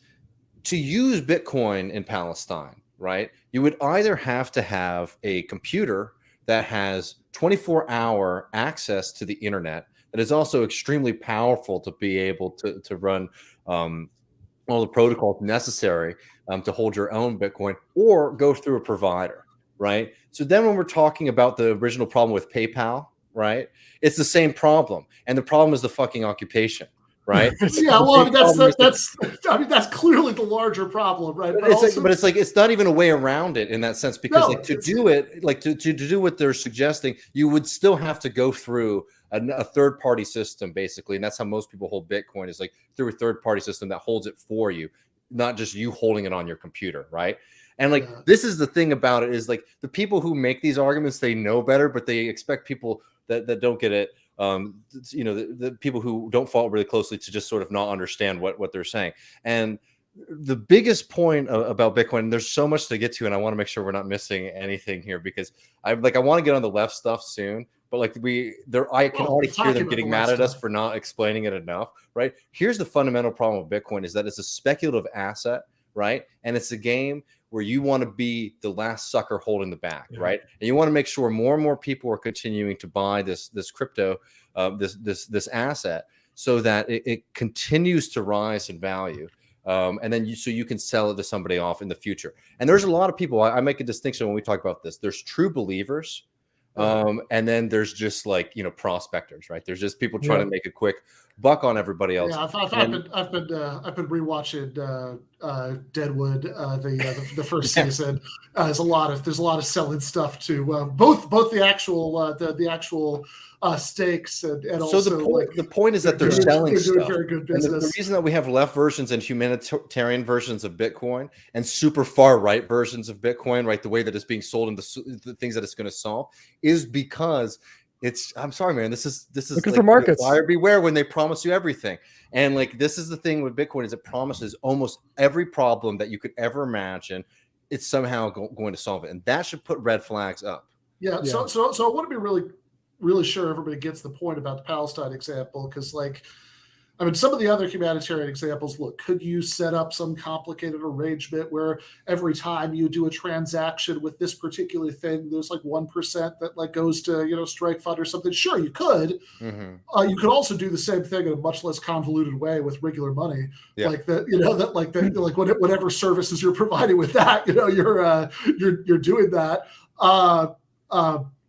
to use Bitcoin in Palestine, right, you would either have to have a computer that has 24-hour access to the internet that is also extremely powerful to be able to run all the protocols necessary to hold your own Bitcoin, or go through a provider, right? So then when we're talking about the original problem with PayPal, right, it's the same problem, and the problem is the fucking occupation, right? Yeah, well, I mean, that's clearly the larger problem, right? But it's like it's not even a way around it in that sense, because to do what they're suggesting, you would still have to go through a third-party system, basically, and that's how most people hold Bitcoin, is like through a third-party system that holds it for you, not just you holding it on your computer, right? And like this is the thing about it, is like the people who make these arguments, they know better, but they expect people that don't get it, you know, the people who don't follow really closely to just sort of not understand what they're saying. And the biggest point about Bitcoin, and there's so much to get to, and I want to make sure we're not missing anything here, because I want to get on the left stuff soon, but like I can already hear them getting mad at us for not explaining it enough, right? Here's the fundamental problem with Bitcoin, is that it's a speculative asset, right? And it's a game where you want to be the last sucker holding the bag, right? And you want to make sure more and more people are continuing to buy this crypto, this asset, so that it continues to rise in value, and then you can sell it to somebody off in the future. And there's a lot of people. I make a distinction when we talk about this. There's true believers, and then there's just like, you know, prospectors, right? There's just people trying to make a quick buck on everybody else. Yeah, I've been rewatching Deadwood, the first season. There's a lot of selling stuff to both the actual stakes and so also the point is that they're selling stuff. Very good business. And the reason that we have left versions and humanitarian versions of Bitcoin and super far right versions of Bitcoin, right, the way that it's being sold and the things that it's going to solve, is because I'm sorry, man. This is looking like, for markets. Buyer beware when they promise you everything. And like, this is the thing with Bitcoin, is it promises almost every problem that you could ever imagine. It's somehow going to solve it, and that should put red flags up. Yeah. So I want to be really sure everybody gets the point about the Palestine example, because like, I mean, some of the other humanitarian examples, look, could you set up some complicated arrangement where every time you do a transaction with this particular thing, there's like 1% that like goes to, you know, strike fund or something? Sure, you could. Mm-hmm. You could also do the same thing in a much less convoluted way with regular money, like that, you know, like whatever services you're providing with that, you know, you're doing that.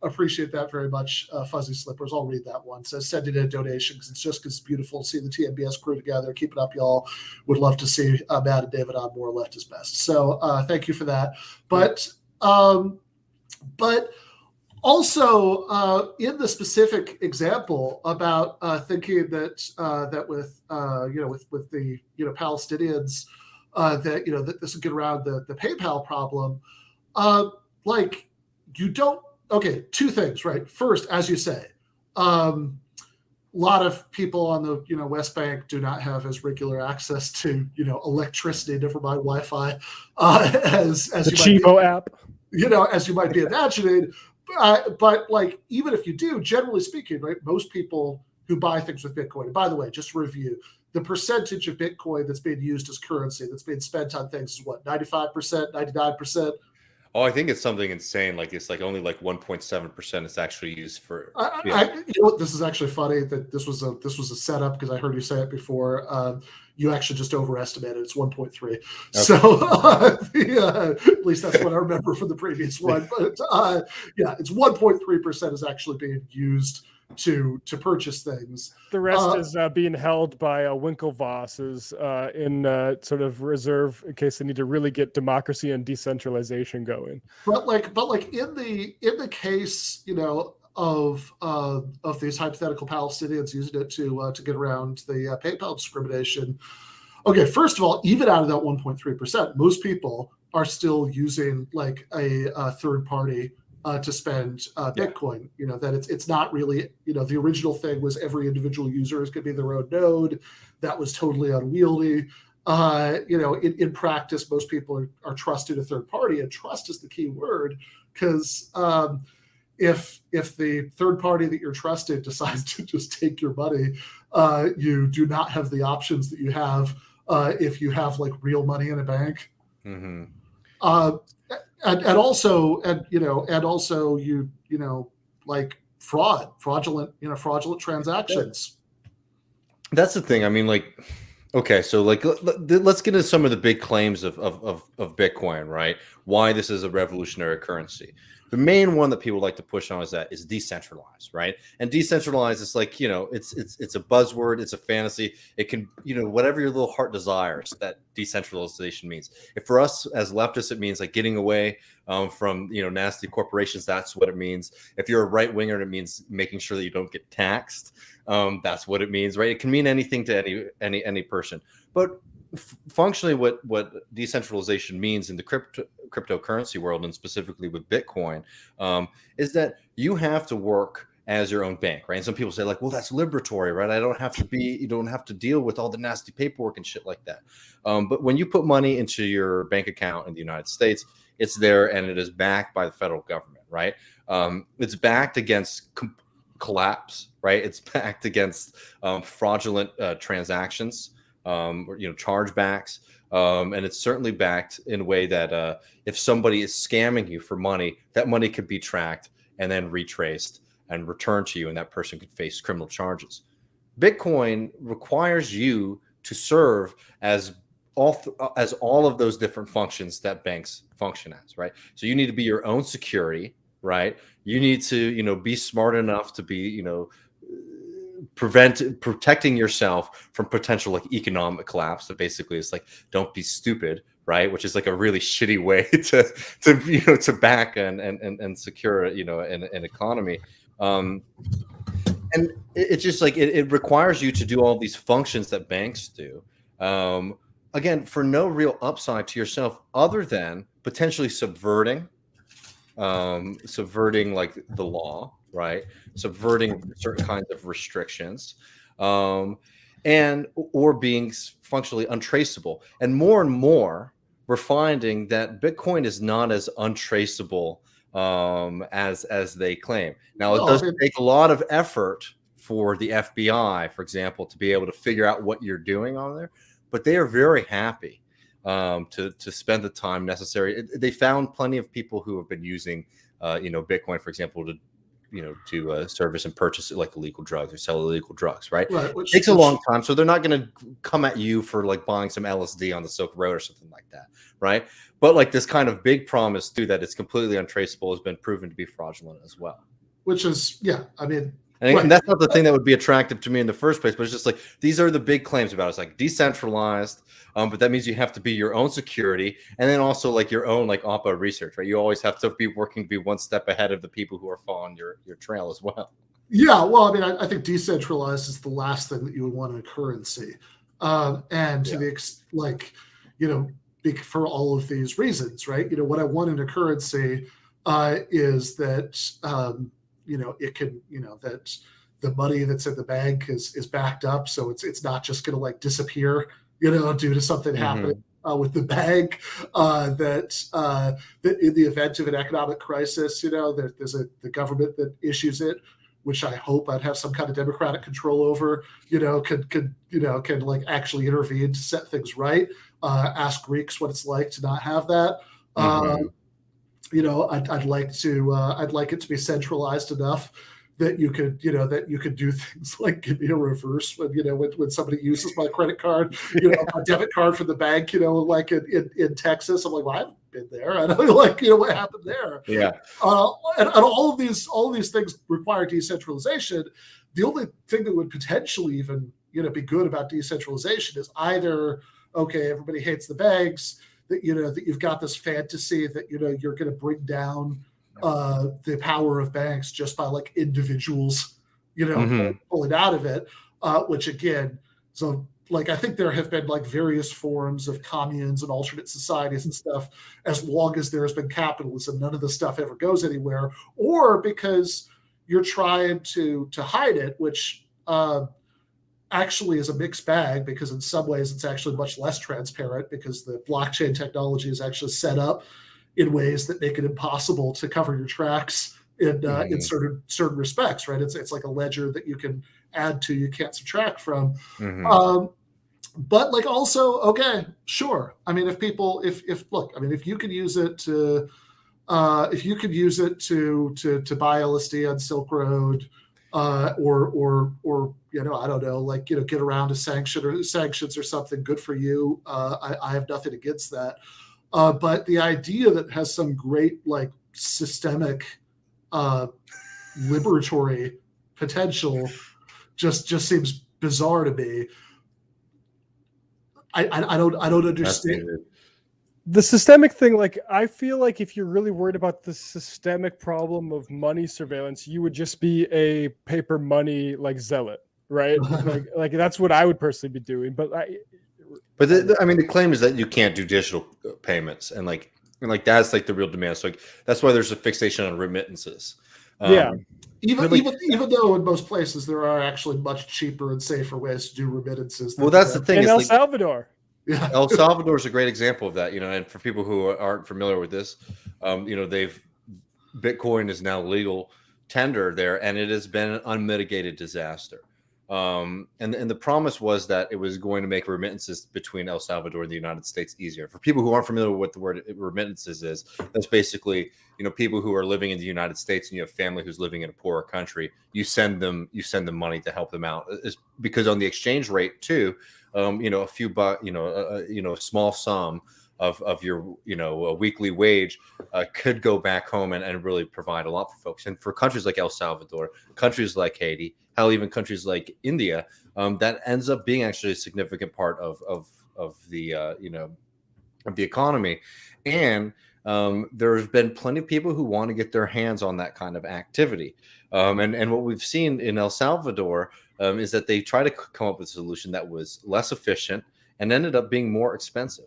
Appreciate that very much, Fuzzy Slippers. I'll read that one. Says, sending in a donation because it's beautiful to see the TMBS crew together. Keep it up, y'all. Would love to see Matt and David on more. Left is best. So thank you for that. But also in the specific example about thinking that with the Palestinians that this will get around the PayPal problem, like you don't. Okay, two things, right? First, as you say, a lot of people on the West Bank do not have as regular access to electricity, never mind Wi-Fi, as the Chivo app, as you might be imagining. But like, even if you do, generally speaking, right, most people who buy things with Bitcoin. And by the way, just to review, the percentage of Bitcoin that's being used as currency, that's being spent on things, is what, 95%, 99%? Oh, I think it's something insane. Like it's like only like 1.7% is actually used for. You know what? This is actually funny that this was a setup, because I heard you say it before. You actually just overestimated. It's 1.3. Okay. So at least that's what I remember from the previous one. But yeah, it's 1.3% is actually being used to purchase things. The rest is being held by Winklevosses in sort of reserve in case they need to really get democracy and decentralization going. But like in the case, you know, of these hypothetical Palestinians using it to get around the PayPal discrimination. Okay, first of all, even out of that 1.3%, most people are still using like a third party to spend Bitcoin. You know, that it's not really, you know, the original thing was every individual user is going to be their own node. That was totally unwieldy. You know, in practice, most people are trusting a third party, and trust is the key word, because if the third party that you're trusted decides to just take your money, you do not have the options that you have if you have like real money in a bank. Mm-hmm. And also you know, like fraudulent transactions. That's the thing. I mean, like, okay, so like let's get into some of the big claims of Bitcoin, right? Why this is a revolutionary currency. The main one that people like to push on is decentralized, right? And decentralized is like, you know, it's a buzzword, it's a fantasy. It can, you know, whatever your little heart desires, that decentralization means. If for us as leftists, it means like getting away from, you know, nasty corporations. That's what it means. If you're a right winger, it means making sure that you don't get taxed. That's what it means, right? It can mean anything to any person. But functionally, what decentralization means in the cryptocurrency world, and specifically with Bitcoin, is that you have to work as your own bank, right? And some people say like, well, that's liberatory, right? You don't have to deal with all the nasty paperwork and shit like that. But when you put money into your bank account in the United States, it's there and it is backed by the federal government, right? It's backed against collapse, right? It's backed against fraudulent transactions. Or, you know, chargebacks, and it's certainly backed in a way that if somebody is scamming you for money, that money could be tracked and then retraced and returned to you, and that person could face criminal charges. Bitcoin requires you to serve as all of those different functions that banks function as, right? So you need to be your own security, right? You need to, you know, be smart enough to be, you know, protecting yourself from potential like economic collapse. So basically it's like, don't be stupid, right? Which is like a really shitty way to you know, to back and secure, you know, an economy. And it's just like it requires you to do all these functions that banks do, again, for no real upside to yourself other than potentially subverting like the law, right? Subverting certain kinds of restrictions, and or being functionally untraceable. And more, we're finding that Bitcoin is not as untraceable as they claim. Now, it does take a lot of effort for the FBI, for example, to be able to figure out what you're doing on there, but they are very happy to spend the time necessary. They found plenty of people who have been using, you know, Bitcoin, for example, to service and purchase like illegal drugs or sell illegal drugs, right? Which takes a long time, so they're not going to come at you for like buying some LSD on the Silk Road or something like that, right? But like this kind of big promise too that it's completely untraceable has been proven to be fraudulent as well. Which is, yeah, I mean. And that's not the thing that would be attractive to me in the first place, but it's just like, these are the big claims about it. It's like decentralized, but that means you have to be your own security, and then also like your own like OPA research, right? You always have to be working to be one step ahead of the people who are following your trail as well. Yeah, well, I mean, I think decentralized is the last thing that you would want in a currency, and to the like, you know, for all of these reasons, right? You know, what I want in a currency is that. You know, it can, you know, that the money that's in the bank is backed up, so it's not just going to like disappear, you know, due to something happening with the bank. That in the event of an economic crisis, you know, there's the government that issues it which I hope I'd have some kind of democratic control over, can like actually intervene to set things right. Ask Greeks what it's like to not have that. I'd like it to be centralized enough that you could do things like give me a reverse when somebody uses my credit card, my debit card from the bank, like in Texas. I'm like, well, I haven't been there. I don't what happened there. Yeah. And all of these things require decentralization. The only thing that would potentially even be good about decentralization is either, okay, everybody hates the banks, that you've got this fantasy that you're going to bring down the power of banks just by like individuals, pulling out of it, which again, so like I think there have been like various forms of communes and alternate societies and stuff. As long as there has been capitalism, none of this stuff ever goes anywhere, or because you're trying to hide it, which actually is a mixed bag, because in some ways it's actually much less transparent because the blockchain technology is actually set up in ways that make it impossible to cover your tracks in certain respects, right? It's like a ledger that you can add to, you can't subtract from. But like also, okay, sure. I mean, if you could use it to buy LSD on Silk Road, or I don't know, like get around a sanctions or something, good for you. I have nothing against that. But the idea that has some great like systemic liberatory potential just seems bizarre to me. I don't understand. The systemic thing, like I feel like if you're really worried about the systemic problem of money surveillance, you would just be a paper money like zealot, right? like that's what I would personally be doing. But the claim is that you can't do digital payments, and that's like the real demand. So like that's why there's a fixation on remittances. Even though in most places there are actually much cheaper and safer ways to do remittances. Well, that's the thing. In El Salvador. Yeah. El Salvador is a great example of that, and for people who aren't familiar with this, Bitcoin is now legal tender there, and it has been an unmitigated disaster. And the promise was that it was going to make remittances between El Salvador and the United States easier. For people who aren't familiar with what the word remittances is, that's basically, people who are living in the United States and you have family who's living in a poorer country, you send them money to help them out. It's because on the exchange rate too, a few bucks, a small sum of your, a weekly wage could go back home and really provide a lot for folks. And for countries like El Salvador, countries like Haiti, hell, even countries like India, that ends up being actually a significant part of the of the economy. And there's been plenty of people who want to get their hands on that kind of activity. And what we've seen in El Salvador is that they try to come up with a solution that was less efficient and ended up being more expensive.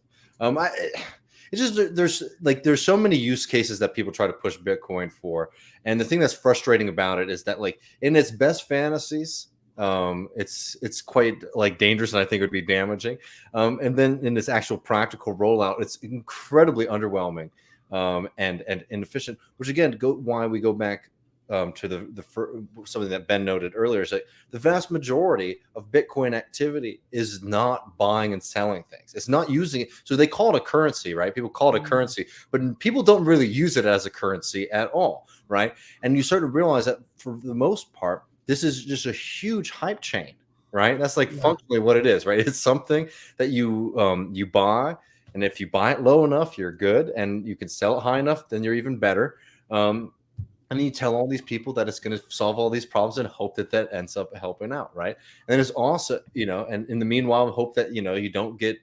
There's so many use cases that people try to push Bitcoin for, and the thing that's frustrating about it is that like in its best fantasies, it's quite like dangerous, and I think it would be damaging. And then in this actual practical rollout, it's incredibly underwhelming and inefficient. Which again, why we go back to something that Ben noted earlier, is that the vast majority of Bitcoin activity is not buying and selling things. It's not using it. So they call it a currency, right? People call it a currency, but people don't really use it as a currency at all, right? And you start to realize that for the most part, this is just a huge hype chain, right? That's like functionally what it is, right? It's something that you buy, and if you buy it low enough, you're good, and you can sell it high enough, then you're even better. And then you tell all these people that it's going to solve all these problems and hope that ends up helping out, right? And then it's also, and in the meanwhile, hope that, you don't get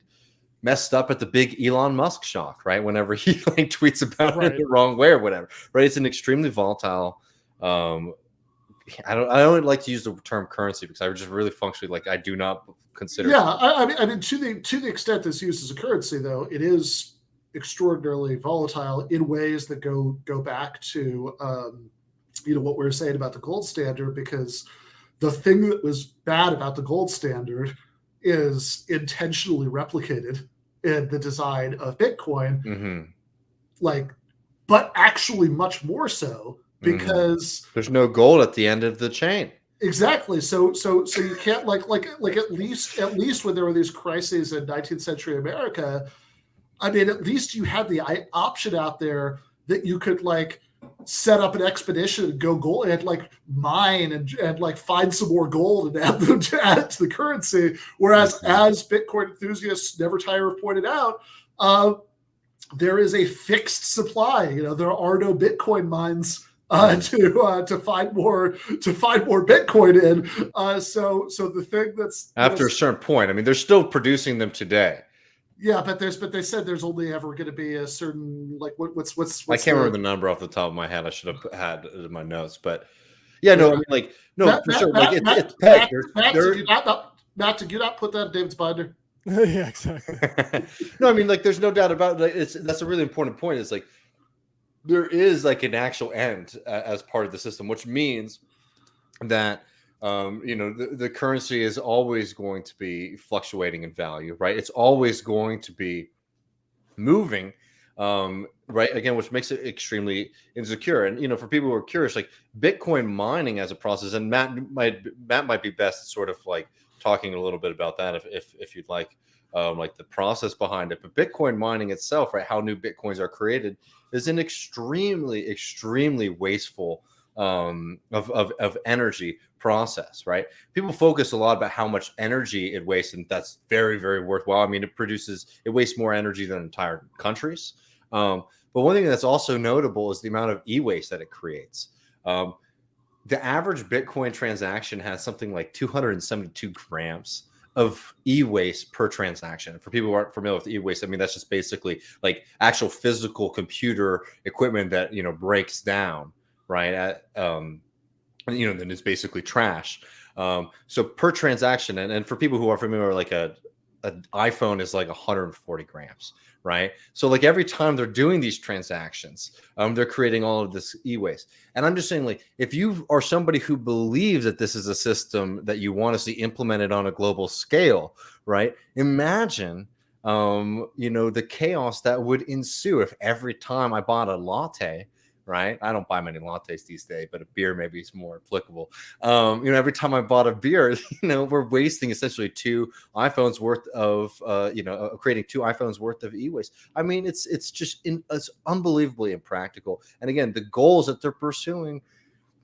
messed up at the big Elon Musk shock, right? Whenever he like tweets about it the wrong way or whatever, right? It's an extremely volatile. I don't like to use the term currency because I just really functionally like I do not consider. Yeah, I mean, to the extent that's used as a currency, though, it is extraordinarily volatile in ways that go back to what we were saying about the gold standard, because the thing that was bad about the gold standard is intentionally replicated in the design of Bitcoin, but actually much more so because there's no gold at the end of the chain. Exactly. So you can't like at least when there were these crises in 19th century America, I mean, at least you had the option out there that you could like set up an expedition and go gold and like mine and like find some more gold and add it to the currency. Whereas as Bitcoin enthusiasts never tire of pointed out, there is a fixed supply. You know, there are no Bitcoin mines to find more Bitcoin in. So the thing that's after a certain point, I mean, they're still producing them today. Yeah, but they said there's only ever going to be a certain like what's I can't remember the number off the top of my head. I should have had it in my notes, but yeah, no, I mean, like no, for sure. Like it's pegged. Matt, did you not put that in David's binder? Yeah, exactly. No, I mean, like there's no doubt about it. That's a really important point. It's like there is like an actual end as part of the system, which means that the currency is always going to be fluctuating in value, right? It's always going to be moving, right? Again, which makes it extremely insecure. And for people who are curious, like Bitcoin mining as a process, and Matt might be best at sort of like talking a little bit about that if you'd like the process behind it. But Bitcoin mining itself, right? How new Bitcoins are created is an extremely, extremely wasteful of energy process, right? People focus a lot about how much energy it wastes, and that's very, very worthwhile. I mean, it wastes more energy than entire countries. But one thing that's also notable is the amount of e-waste that it creates. The average Bitcoin transaction has something like 272 grams of e-waste per transaction. For people who aren't familiar with e-waste, I mean, that's just basically like actual physical computer equipment that, breaks down, right? Then it's basically trash. So per transaction, and for people who are familiar, like an iPhone is like 140 grams, right? So like every time they're doing these transactions, they're creating all of this e-waste. And I'm just saying, like, if you are somebody who believes that this is a system that you want to see implemented on a global scale, right? Imagine, the chaos that would ensue if every time I bought a latte, right? I don't buy many lattes these days, but a beer maybe is more applicable. Every time I bought a beer, we're wasting essentially 2 iPhones worth of, creating 2 iPhones worth of e-waste. I mean, it's unbelievably impractical. And again, the goals that they're pursuing,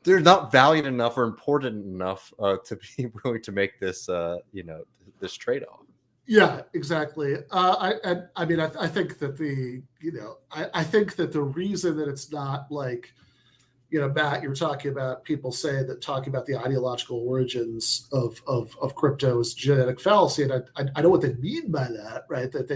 they're not valued enough or important enough to be willing to make this, this trade-off. Yeah, exactly. I think that I think that the reason that it's not like, Matt, you're talking about people say that talking about the ideological origins of crypto is genetic fallacy, and I know what they mean by that, right? That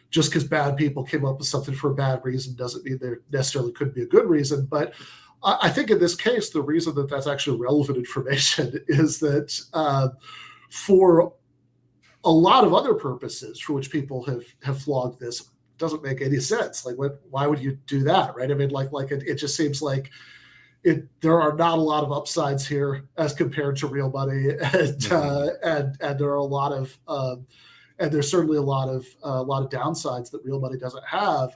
just because bad people came up with something for a bad reason doesn't mean there necessarily could be a good reason. But I think in this case, the reason that that's actually relevant information is that for a lot of other purposes for which people have flogged this doesn't make any sense. Like, why would you do that, right? I mean, it just seems like there are not a lot of upsides here as compared to real money, and there are a lot of and there's certainly a lot of downsides that real money doesn't have.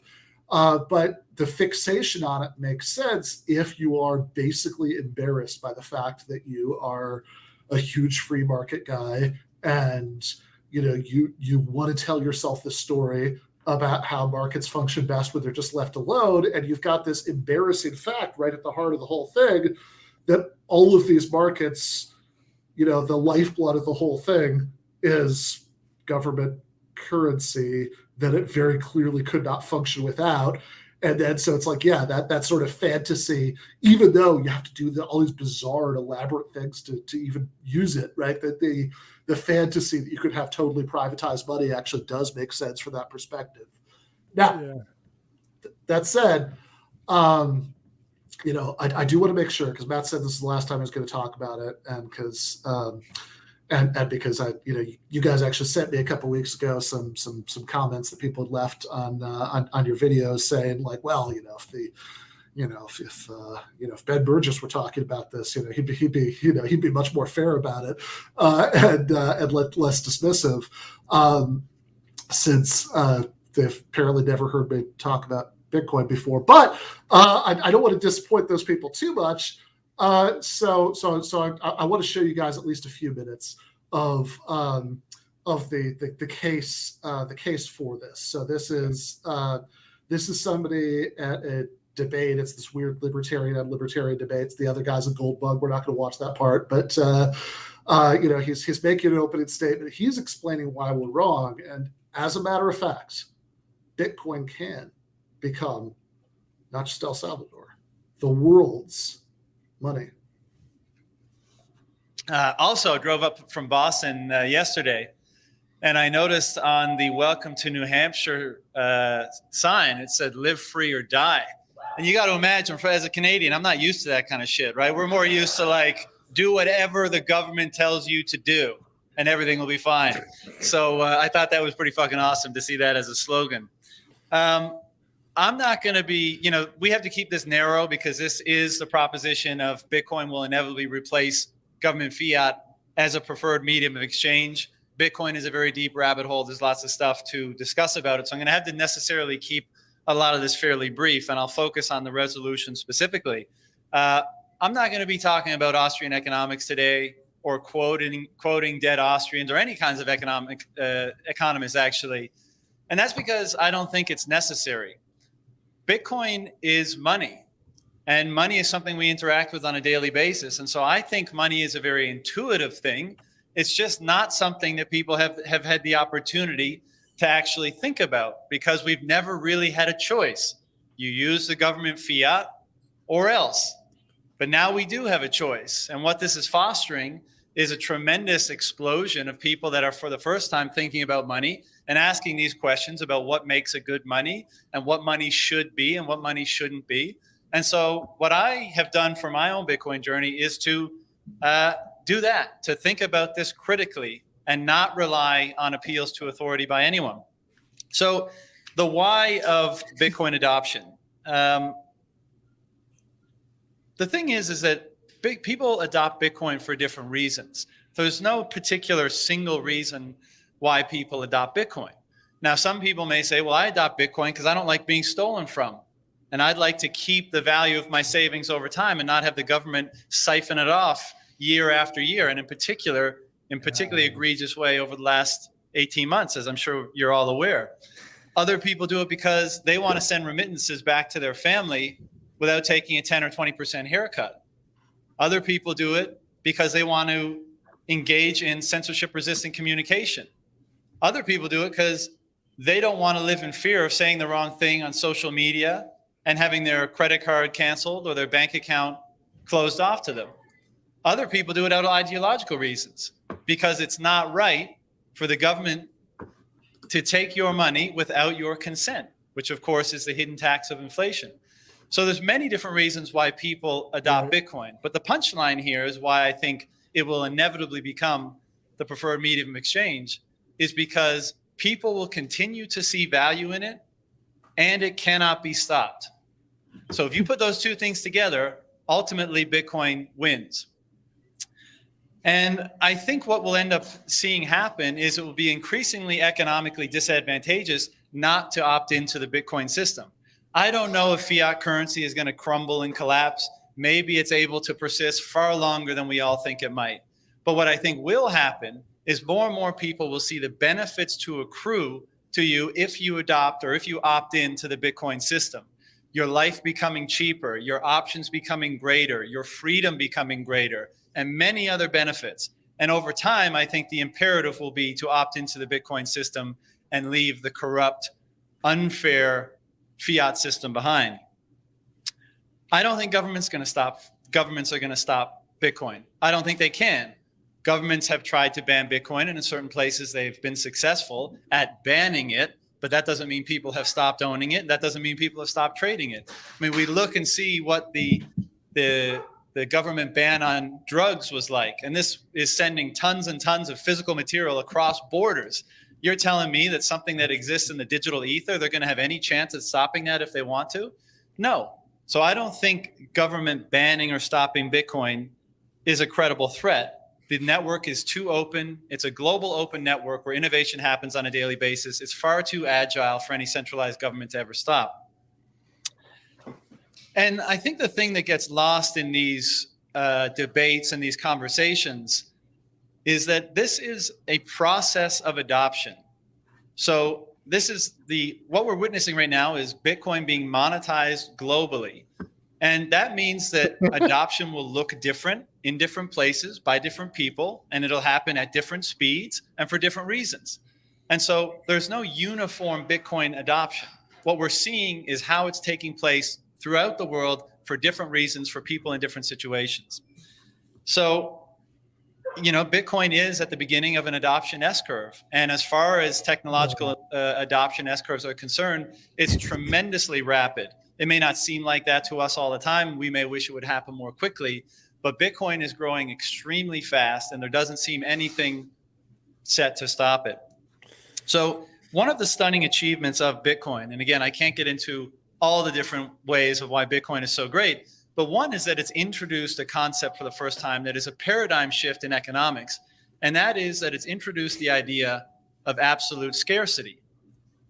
But the fixation on it makes sense if you are basically embarrassed by the fact that you are a huge free market guy and you want to tell yourself the story about how markets function best when they're just left alone. And you've got this embarrassing fact right at the heart of the whole thing that all of these markets, the lifeblood of the whole thing is government currency that it very clearly could not function without. And then so it's like, yeah, that sort of fantasy, even though you have to do all these bizarre and elaborate things to even use it, right? That the fantasy that you could have totally privatized money actually does make sense from that perspective. Now, that said, I do want to make sure, because Matt said this is the last time I was going to talk about it, and because and because you guys actually sent me a couple weeks ago some comments that people had left on your videos saying like, well, if Ben Burgis were talking about this, he'd be much more fair about it and less dismissive, since they've apparently never heard me talk about Bitcoin before, but I don't want to disappoint those people too much. So I want to show you guys at least a few minutes of the case for this. So this is somebody at a debate. It's this weird libertarian debate. It's the other guy's a gold bug. We're not going to watch that part, but he's making an opening statement. He's explaining why we're wrong, and as a matter of fact, Bitcoin can become not just El Salvador, the world's money. Also, drove up from Boston yesterday, and I noticed on the Welcome to New Hampshire sign, it said "Live free or die." And you got to imagine, as a Canadian, I'm not used to that kind of shit, right? We're more used to like, do whatever the government tells you to do, and everything will be fine. So I thought that was pretty fucking awesome to see that as a slogan. I'm not going to be, we have to keep this narrow because this is the proposition of Bitcoin will inevitably replace government fiat as a preferred medium of exchange. Bitcoin is a very deep rabbit hole. There's lots of stuff to discuss about it. So I'm going to have to necessarily keep a lot of this fairly brief, and I'll focus on the resolution specifically. I'm not going to be talking about Austrian economics today or quoting dead Austrians or any kinds of economists, actually. And that's because I don't think it's necessary. Bitcoin is money, and money is something we interact with on a daily basis. And so I think money is a very intuitive thing. It's just not something that people have had the opportunity to actually think about because we've never really had a choice. You use the government fiat or else. But now we do have a choice. And what this is fostering is a tremendous explosion of people that are for the first time thinking about money and asking these questions about what makes a good money and what money should be and what money shouldn't be. And so what I have done for my own Bitcoin journey is to do that, to think about this critically and not rely on appeals to authority by anyone. So the why of Bitcoin adoption. The thing is that people adopt Bitcoin for different reasons. There's no particular single reason why people adopt Bitcoin. Now, some people may say, well, I adopt Bitcoin because I don't like being stolen from. And I'd like to keep the value of my savings over time and not have the government siphon it off year after year. And in particularly egregious way over the last 18 months, as I'm sure you're all aware. Other people do it because they want to send remittances back to their family without taking a 10 or 20% haircut. Other people do it because they want to engage in censorship-resistant communication. Other people do it because they don't want to live in fear of saying the wrong thing on social media and having their credit card canceled or their bank account closed off to them. Other people do it out of ideological reasons because it's not right for the government to take your money without your consent, which of course is the hidden tax of inflation. So there's many different reasons why people adopt Bitcoin. But the punchline here is why I think it will inevitably become the preferred medium of exchange is because people will continue to see value in it and it cannot be stopped. So if you put those two things together, ultimately Bitcoin wins. And I think what we'll end up seeing happen is it will be increasingly economically disadvantageous not to opt into the Bitcoin system. I don't know if fiat currency is going to crumble and collapse. Maybe it's able to persist far longer than we all think it might. But what I think will happen is more and more people will see the benefits to accrue to you if you adopt or if you opt into the Bitcoin system. Your life becoming cheaper, your options becoming greater, your freedom becoming greater, and many other benefits. And over time, I think the imperative will be to opt into the Bitcoin system and leave the corrupt, unfair fiat system behind. I don't think governments are going to stop Bitcoin. I don't think they can. Governments have tried to ban Bitcoin, and in certain places they've been successful at banning it, but that doesn't mean people have stopped owning it. That doesn't mean people have stopped trading it. I mean, we look and see what the government ban on drugs was like, and this is sending tons and tons of physical material across borders. You're telling me that something that exists in the digital ether, they're going to have any chance at stopping that if they want to? No. So I don't think government banning or stopping Bitcoin is a credible threat. The network is too open. It's a global open network where innovation happens on a daily basis. It's far too agile for any centralized government to ever stop. And I think the thing that gets lost in these debates and these conversations is that this is a process of adoption. So this is what we're witnessing right now is Bitcoin being monetized globally. And that means that adoption will look different in different places by different people, and it'll happen at different speeds and for different reasons. And so there's no uniform Bitcoin adoption. What we're seeing is how it's taking place throughout the world for different reasons for people in different situations. So, Bitcoin is at the beginning of an adoption S-curve. And as far as technological adoption S-curves are concerned, it's tremendously rapid. It may not seem like that to us all the time. We may wish it would happen more quickly, but Bitcoin is growing extremely fast and there doesn't seem anything set to stop it. So one of the stunning achievements of Bitcoin, and again, I can't get into all the different ways of why Bitcoin is so great, but one is that it's introduced a concept for the first time that is a paradigm shift in economics. And that is that it's introduced the idea of absolute scarcity.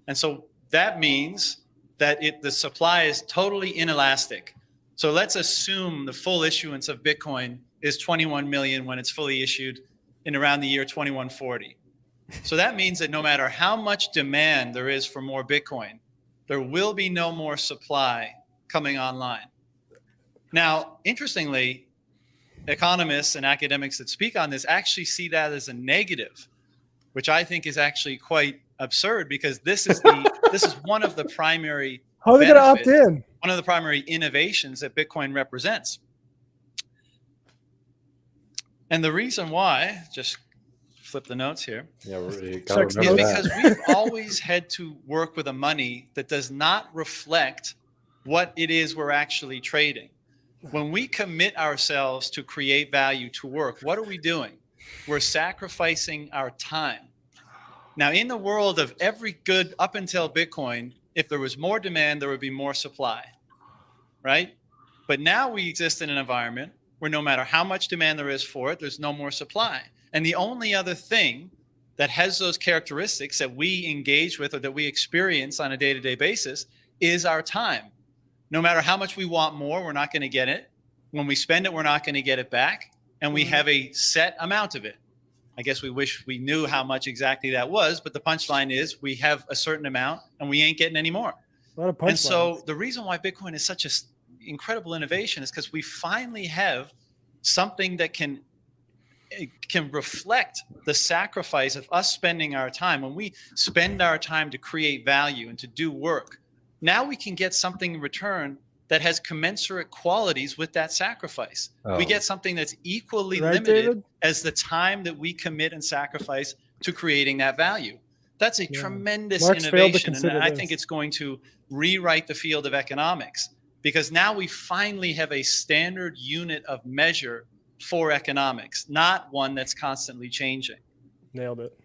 And so that means that the supply is totally inelastic. So let's assume the full issuance of Bitcoin is 21 million when it's fully issued in around the year 2140. So that means that no matter how much demand there is for more Bitcoin, there will be no more supply coming online. Now, interestingly, economists and academics that speak on this actually see that as a negative, which I think is actually quite absurd because this is one of the primary How are they going to opt in? One of the primary innovations that Bitcoin represents. And the reason why, just flip the notes here, is because we've always had to work with a money that does not reflect what it is we're actually trading. When we commit ourselves to create value, to work, what are we doing? We're sacrificing our time. Now, in the world of every good up until Bitcoin, if there was more demand, there would be more supply, right? But now we exist in an environment where no matter how much demand there is for it, there's no more supply. And the only other thing that has those characteristics that we engage with or that we experience on a day-to-day basis is our time. No matter how much we want more, we're not going to get it. When we spend it, we're not going to get it back. And we have a set amount of it. I guess we wish we knew how much exactly that was, but the punchline is we have a certain amount and we ain't getting any more. A lot of punchlines. And so the reason why Bitcoin is such an incredible innovation is because we finally have something that can reflect the sacrifice of us spending our time. When we spend our time to create value and to do work, now we can get something in return that has commensurate qualities with that sacrifice. We get something that's equally limited, David? as the time that we commit and sacrifice to creating that value. That's a tremendous Marx failed to innovation. And consider I this. think it's going to rewrite the field of economics because now we finally have a standard unit of measure for economics, not one that's constantly changing. Nailed it.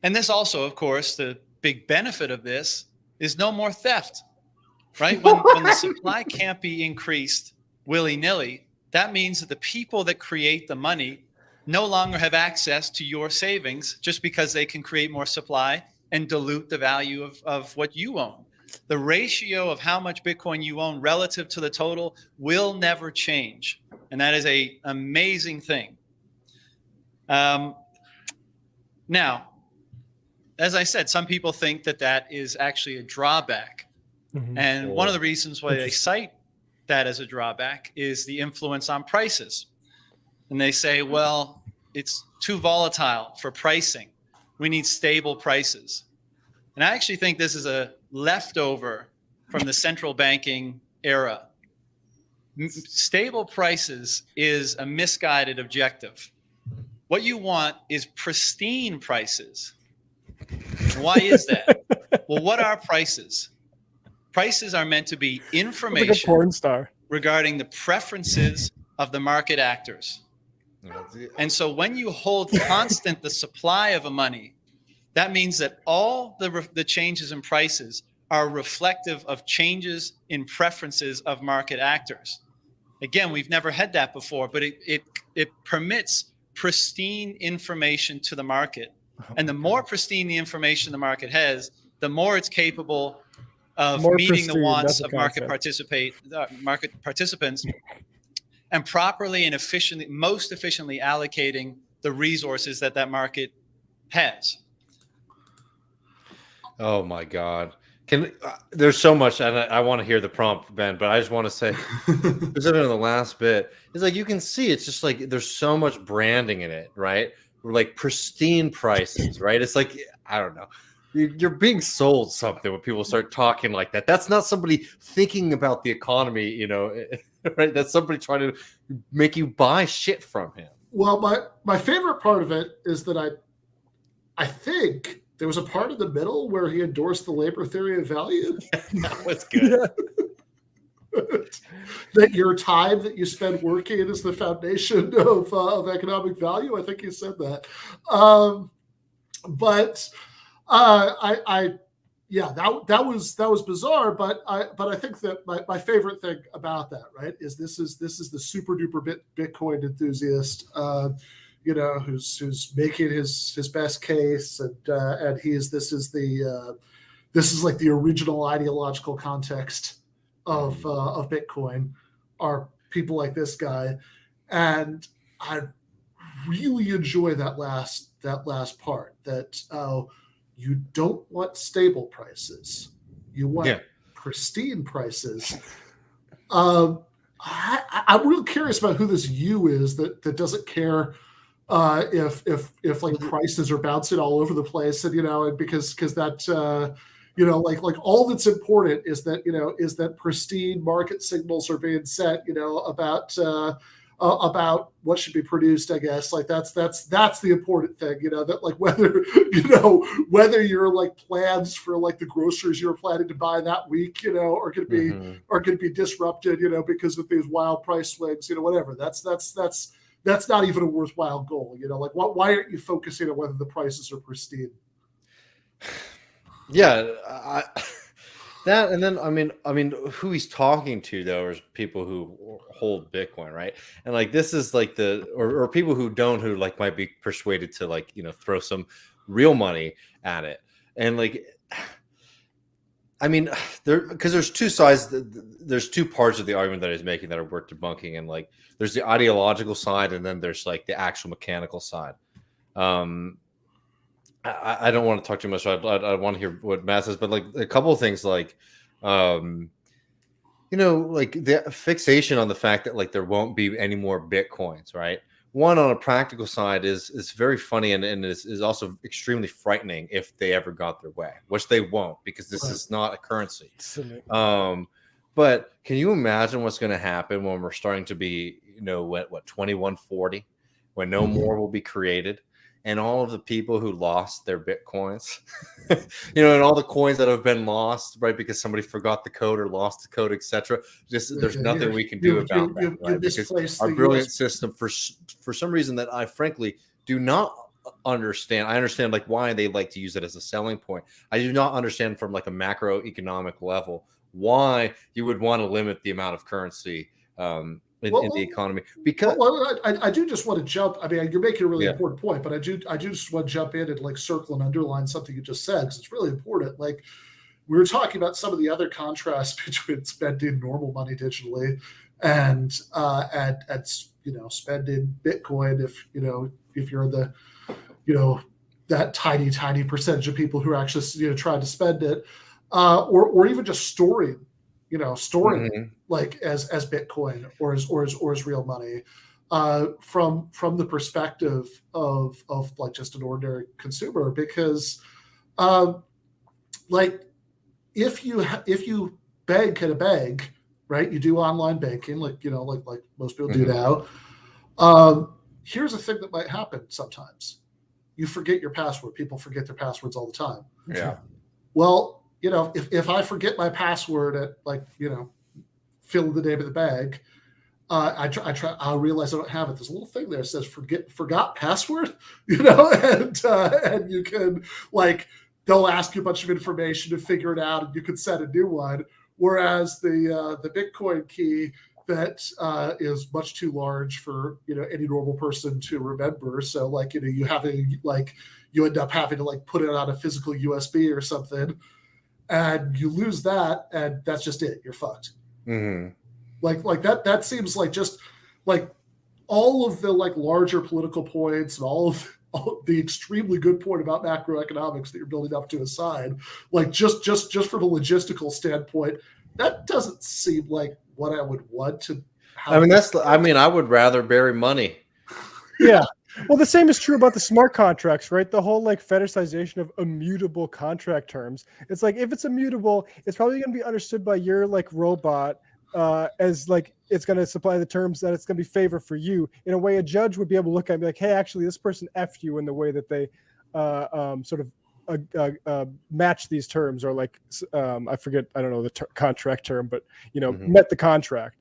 And this also, of course, the big benefit of this is no more theft, right? When the supply can't be increased willy-nilly, that means that the people that create the money no longer have access to your savings just because they can create more supply and dilute the value of what you own. The ratio of how much Bitcoin you own relative to the total will never change. And that is an amazing thing. Now, as I said, some people think that that is actually a drawback. Mhm. And one of the reasons why they cite that as a drawback is the influence on prices. And they say, well, it's too volatile for pricing. We need stable prices. And I actually think this is a leftover from the central banking era. Stable prices is a misguided objective. What you want is pristine prices. Why is that? Well, what are prices? Prices are meant to be Like a information porn star. regarding the preferences of the market actors. And so when you hold constant the supply of a money, that means that all the changes in prices are reflective of changes in preferences of market actors. Again, we've never had that before, but it permits pristine information to the market. And the more pristine the information the market has, the more it's capable of More meeting the pristine, wants that's a of market participants and properly and efficiently, most efficiently allocating the resources that that market has. Oh my God. There's so much, and I want to hear the prompt, Ben, but I just want to say, specifically in the last bit, it's like you can see it's just like there's so much branding in it, right? Like pristine prices, right? It's like, I don't know. You're being sold something when people start talking like that. That's not somebody thinking about the economy, you know, right? That's somebody trying to make you buy shit from him. Well, my favorite part of it is that I think there was a part in the middle where he endorsed the labor theory of value. That was good. That your time that you spend working is the foundation of economic value. I think he said that. That was bizarre. But I think that my favorite thing about that, right, is this is the super duper Bitcoin enthusiast, who's making his best case, and this is like the original ideological context of Bitcoin, are people like this guy, and I really enjoy that last part, that you don't want stable prices, you want pristine prices. I'm real curious about who this you is that doesn't care if like prices are bouncing all over the place, and because that like all that's important is that pristine market signals are being set, about what should be produced. I guess like that's the important thing, that like whether your like plans for like the groceries you were planning to buy that week, are going to be disrupted, because of these wild price swings, whatever. That's not even a worthwhile goal, like why aren't you focusing on whether the prices are pristine? Yeah, that, and then I mean, who he's talking to though is people who hold Bitcoin, right? And like this is like or people who don't, who like might be persuaded to like throw some real money at it, and like, I mean, because there's two sides, there's two parts of the argument that he's making that are worth debunking, and like there's the ideological side, and then there's like the actual mechanical side. I don't want to talk too much. I want to hear what Matt says, but like a couple of things, like, like the fixation on the fact that like there won't be any more Bitcoins, right? One, on a practical side, is very funny and is also extremely frightening if they ever got their way, which they won't, because this is not a currency. But can you imagine what's going to happen when we're starting to be, what 2140, when no more will be created? And all of the people who lost their Bitcoins, and all the coins that have been lost, right, because somebody forgot the code or lost the code, etc. Just there's nothing we can do about that, right? Because our brilliant system, for some reason that I frankly do not understand. I understand like why they like to use it as a selling point. I do not understand from like a macroeconomic level why you would want to limit the amount of currency in the economy, because I do just want to jump. I mean, you're making a really important point, but I do just want to jump in and like circle and underline something you just said, because it's really important. Like we were talking about some of the other contrasts between spending normal money digitally and spending Bitcoin. If you're the that tiny percentage of people who are actually trying to spend it, or even just storing like as Bitcoin or as real money, from the perspective of like just an ordinary consumer, because like if you bank at a bank, right, you do online banking, like like most people do now. Here's a thing that might happen sometimes: you forget your password. People forget their passwords all the time. Yeah. Well, if I forget my password at fill in the name of the bank, I'll realize I don't have it. There's a little thing there that says forgot password, and you can like, they'll ask you a bunch of information to figure it out, and you can set a new one. Whereas the Bitcoin key that is much too large for any normal person to remember. So like you end up having to like put it on a physical USB or something. and you lose that, and that's just it. You're fucked. Mm-hmm. Like that seems like just like all of the like larger political points and all of the extremely good point about macroeconomics that you're building up to aside, like just from a logistical standpoint, that doesn't seem like what I would want to have. I mean, I would rather bury money. Yeah. Well, the same is true about the smart contracts, right? The whole like fetishization of immutable contract terms. It's like if it's immutable, it's probably going to be understood by your like robot as like it's going to supply the terms that it's going to be favor for you. In a way, a judge would be able to look at it and be like, hey, actually, this person effed you in the way that they sort of match these terms, or like I forget, I don't know the contract term, but you know, met the contract.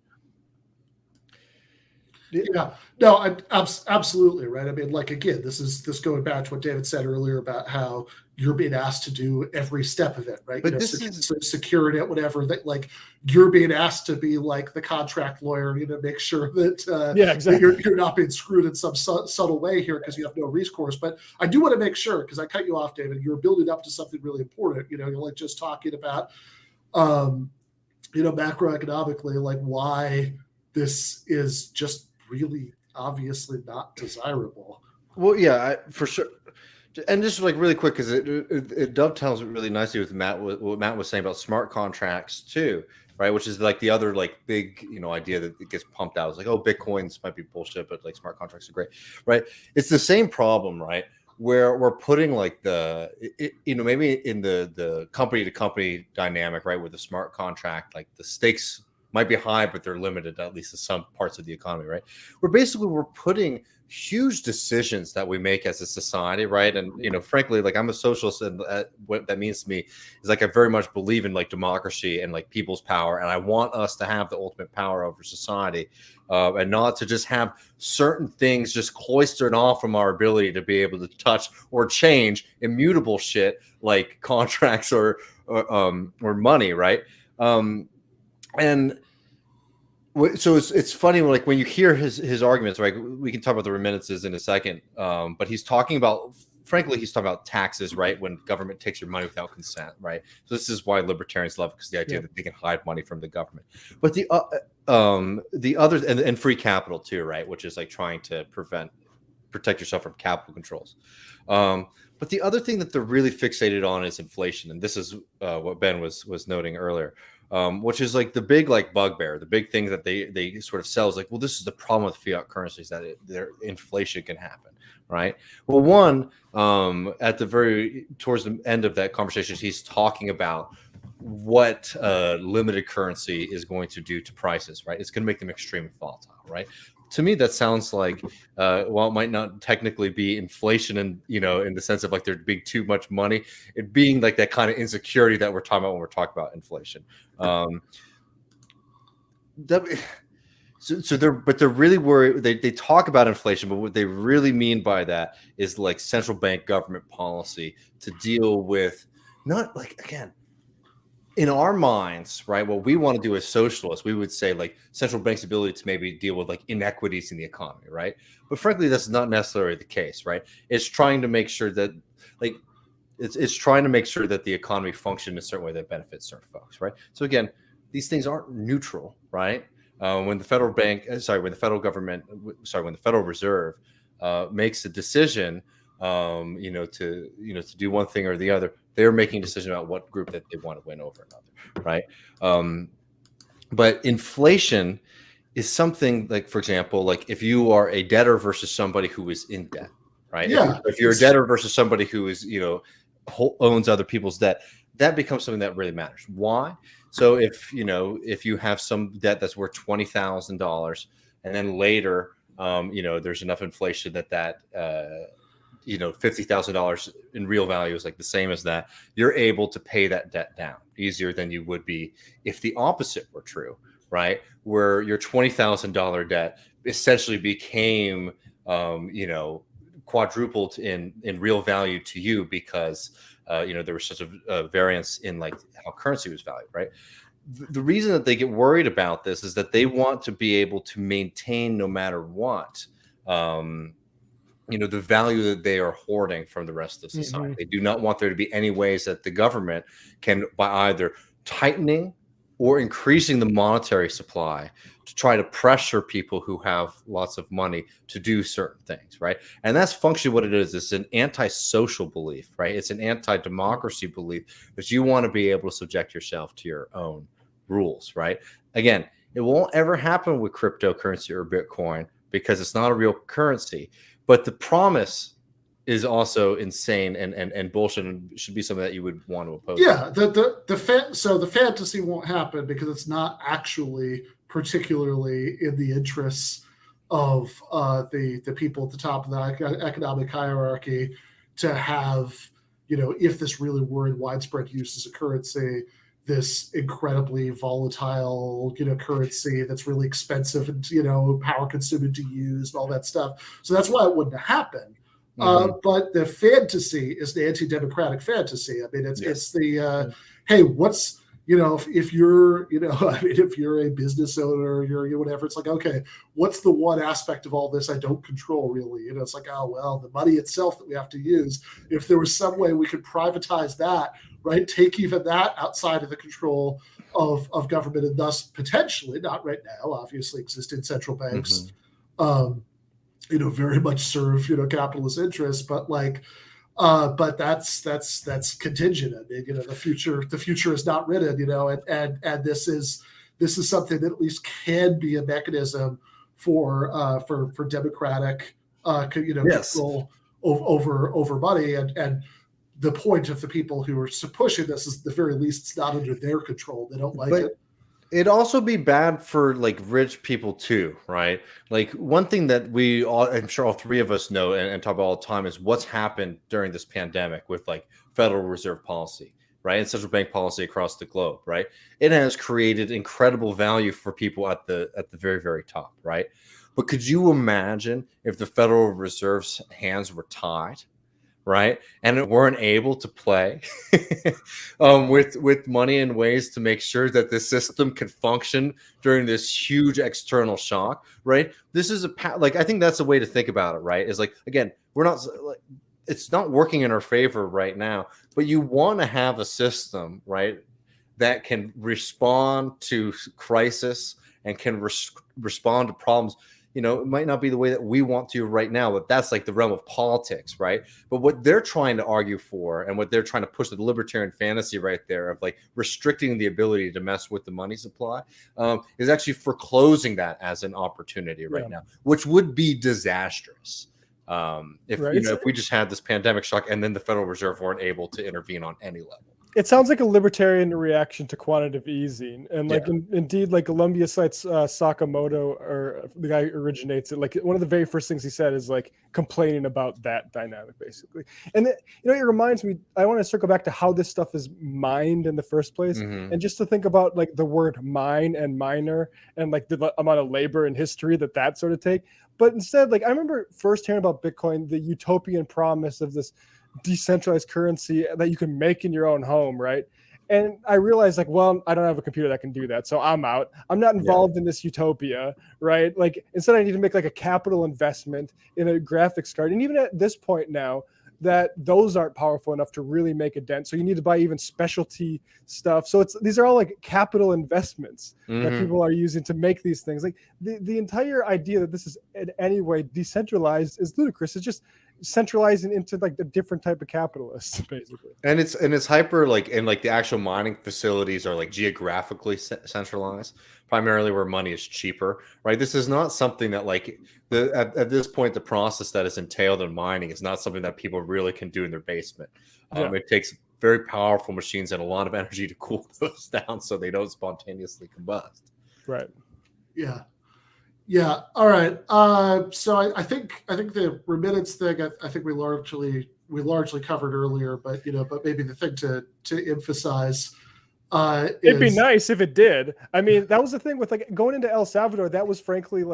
Yeah, no, absolutely right. I mean, like again, this going back to what David said earlier about how you're being asked to do every step of it, right? But this is securing it, whatever. That like you're being asked to be like the contract lawyer, make sure that exactly. that you're not being screwed in some subtle way here because you have no recourse. But I do want to make sure, because I cut you off, David. You're building up to something really important. You're like just talking about, macroeconomically, like why this is just really obviously not desirable. Well, yeah, for sure. And just like really quick, because it dovetails really nicely with what Matt was saying about smart contracts too, right? Which is like the other like big idea that it gets pumped out. It's like, oh, Bitcoins might be bullshit, but like smart contracts are great, right? It's the same problem, right? Where we're putting like maybe in the company to company dynamic, right? With the smart contract, like the stakes might be high, but they're limited at least to some parts of the economy, right? We're putting huge decisions that we make as a society, right? And frankly, like I'm a socialist, and what that means to me is like I very much believe in like democracy and like people's power, and I want us to have the ultimate power over society, and not to just have certain things just cloistered off from our ability to be able to touch or change immutable shit like contracts or money, right? And so it's funny when you hear his arguments, right? We can talk about the remittances in a second, but he's talking about taxes, right? When government takes your money without consent, right? So this is why libertarians love it, because the idea that they can hide money from the government. But the other and free capital too, right? Which is like trying to protect yourself from capital controls. But the other thing that they're really fixated on is inflation, and this is what Ben was noting earlier. Which is like the big like bugbear, the big thing that they sort of sell is like, well, this is the problem with fiat currencies, that their inflation can happen, right? Well, one, towards the end of that conversation, he's talking about what limited currency is going to do to prices, right? It's going to make them extremely volatile, right? To me, that sounds like, while it might not technically be inflation, and in the sense of like there being too much money, it being like that kind of insecurity that we're talking about when we're talking about inflation. They're really worried. They talk about inflation, but what they really mean by that is like central bank government policy to deal with, not like, again, in our minds, right, what we want to do as socialists, we would say like central bank's ability to maybe deal with like inequities in the economy, right? But frankly, that's not necessarily the case, right? It's trying to make sure that like it's trying to make sure that the economy functions in a certain way that benefits certain folks, right? So again, these things aren't neutral, right? When the Federal Reserve makes a decision, to do one thing or the other, they're making a decision about what group that they want to win over another, right? But inflation is something like, for example, like if you are a debtor versus somebody who is in debt, right? Yeah. If you're a debtor versus somebody who is, owns other people's debt, that becomes something that really matters. Why? So if you have some debt that's worth $20,000, and then later, there's enough inflation that $50,000 in real value is like the same as that, you're able to pay that debt down easier than you would be if the opposite were true, right? Where your $20,000 debt essentially became, quadrupled in real value to you because, there was such a variance in like how currency was valued, right? The reason that they get worried about this is that they want to be able to maintain, no matter what, the value that they are hoarding from the rest of society. They do not want there to be any ways that the government can, by either tightening or increasing the monetary supply, to try to pressure people who have lots of money to do certain things, right? And that's functionally what it is. It's an anti-social belief, right? It's an anti-democracy belief that you want to be able to subject yourself to your own rules, right? Again, it won't ever happen with cryptocurrency or Bitcoin because it's not a real currency. But the promise is also insane and bullshit, and should be something that you would want to oppose. Yeah, so the fantasy won't happen because it's not actually particularly in the interests of the people at the top of the economic hierarchy to have, if this really were in widespread use as a currency, this incredibly volatile, currency that's really expensive and, power consuming to use and all that stuff. So that's why it wouldn't happen. But the fantasy is the anti-democratic fantasy. I mean, it's the, hey, what's, if you're, if you're a business owner, you're whatever, it's like, okay, what's the one aspect of all this I don't control really? It's like, oh, well, the money itself that we have to use. If there was some way we could privatize that, right? Take even that outside of the control of government, and thus potentially, not right now, obviously existing central banks, very much serve, capitalist interests, but but that's contingent. I mean, the future is not written, and this is something that at least can be a mechanism for democratic, control over money, and the point of the people who are pushing this is, at the very least, it's not under their control. They don't like it. It'd also be bad for rich people too, right? One thing that I'm sure all three of us know and talk about all the time is what's happened during this pandemic with Federal Reserve policy, right? And central bank policy across the globe, right? It has created incredible value for people at the very, very top, right? But could you imagine if the Federal Reserve's hands were tied, right, and it weren't able to play with money in ways to make sure that the system could function during this huge external shock, right? This is I think that's the way to think about it, right? Is again, we're not it's not working in our favor right now, but you want to have a system, right, that can respond to crisis and can respond to problems. It might not be the way that we want to right now, but that's the realm of politics, right? But what they're trying to argue for and what they're trying to push, the libertarian fantasy right there of restricting the ability to mess with the money supply, is actually foreclosing that as an opportunity right now, which would be disastrous. If we just had this pandemic shock and then the Federal Reserve weren't able to intervene on any level. It sounds like a libertarian reaction to quantitative easing, and indeed, Columbia cites Sakamoto, or the guy who originates it. One of the very first things he said is complaining about that dynamic, basically. And it reminds me. I want to circle back to how this stuff is mined in the first place, and just to think about the word mine and miner, and the amount of labor and history that sort of take. But instead, I remember first hearing about Bitcoin, the utopian promise of this decentralized currency that you can make in your own home, right? And I realized well, I don't have a computer that can do that, so I'm out. I'm not involved in this utopia, right? Instead I need to make a capital investment in a graphics card. And even at this point now, that those aren't powerful enough to really make a dent, so you need to buy even specialty stuff. So these are all capital investments that people are using to make these things. The entire idea that this is in any way decentralized is ludicrous. It's just centralizing into a different type of capitalist, basically. And it's hyper and the actual mining facilities are geographically centralized, primarily where money is cheaper, right? This is not something that at this point, the process that is entailed in mining is not something that people really can do in their basement. It takes very powerful machines and a lot of energy to cool those down so they don't spontaneously combust. Right. Yeah. All right. So I think the remittance thing, I think we largely covered earlier, but maybe the thing to emphasize. It'd be nice if it did. I mean, that was the thing with going into El Salvador. That was frankly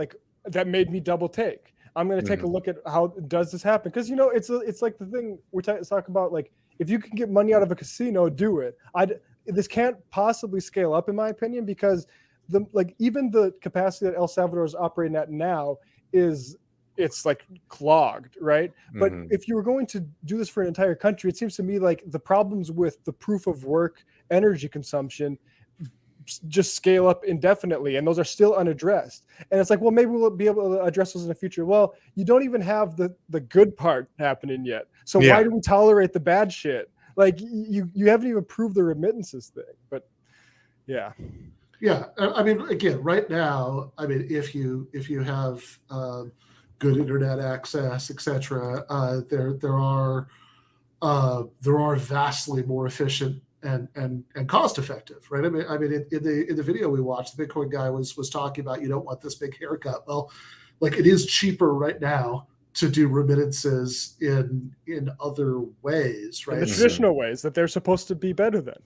that made me double take. I'm going to take a look at how does this happen, because it's like the thing we're talking about. If you can get money out of a casino, do it. This can't possibly scale up, in my opinion, because even the capacity that El Salvador is operating at now is it's like clogged, right? But Mhm. if you were going to do this for an entire country, it seems to me like the problems with the proof of work energy consumption just scale up indefinitely, and those are still unaddressed. And it's like, well, maybe we'll be able to address those in the future. Well, you don't even have the good part happening yet. So Yeah. why do we tolerate the bad shit? Like you haven't even proved the remittances thing. But yeah. Yeah, I mean, again, right now, I mean, if you have good internet access, etc., there are vastly more efficient and cost effective, right? I mean, in the video we watched, the Bitcoin guy was talking about you don't want this big haircut. Well, like it is cheaper right now to do remittances in other ways, In right? the traditional ways that they're supposed to be better than.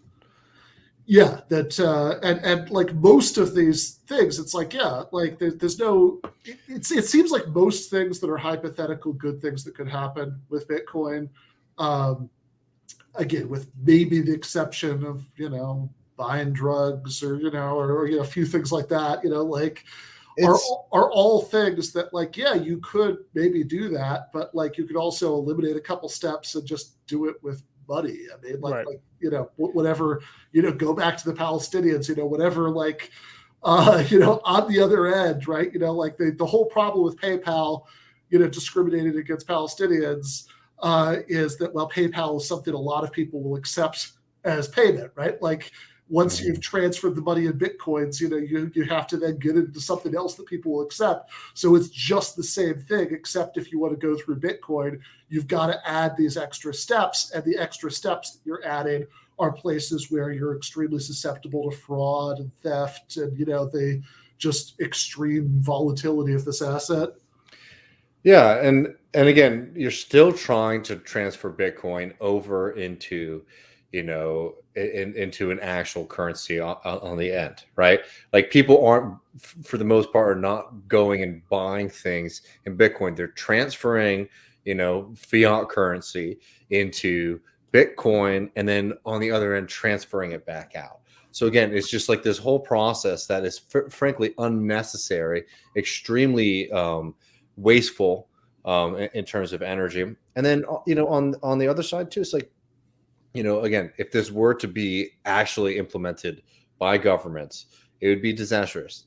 Yeah, that and like most of these things, it's like, yeah, like there's no. It seems like most things that are hypothetical good things that could happen with Bitcoin, again, with maybe the exception of buying drugs or or a few things like that, like are all things that like, yeah, you could maybe do that, but like you could also eliminate a couple steps and just do it with money. I mean, like whatever, go back to the Palestinians, whatever, like on the other end, right? Like the whole problem with PayPal, discriminating against Palestinians is that, well, PayPal is something a lot of people will accept as payment, right? Like once you've transferred the money in Bitcoins, you have to then get into something else that people will accept. So it's just the same thing, except if you want to go through Bitcoin, you've got to add these extra steps, and the extra steps that you're adding are places where you're extremely susceptible to fraud and theft and, the just extreme volatility of this asset. Yeah, and again, you're still trying to transfer Bitcoin over into, into an actual currency on the end, right? Like people aren't, for the most part, are not going and buying things in Bitcoin. They're transferring, fiat currency into Bitcoin, and then on the other end, transferring it back out. So again, it's just like this whole process that is frankly unnecessary, extremely wasteful in terms of energy. And then on the other side too, it's like, again, if this were to be actually implemented by governments, it would be disastrous.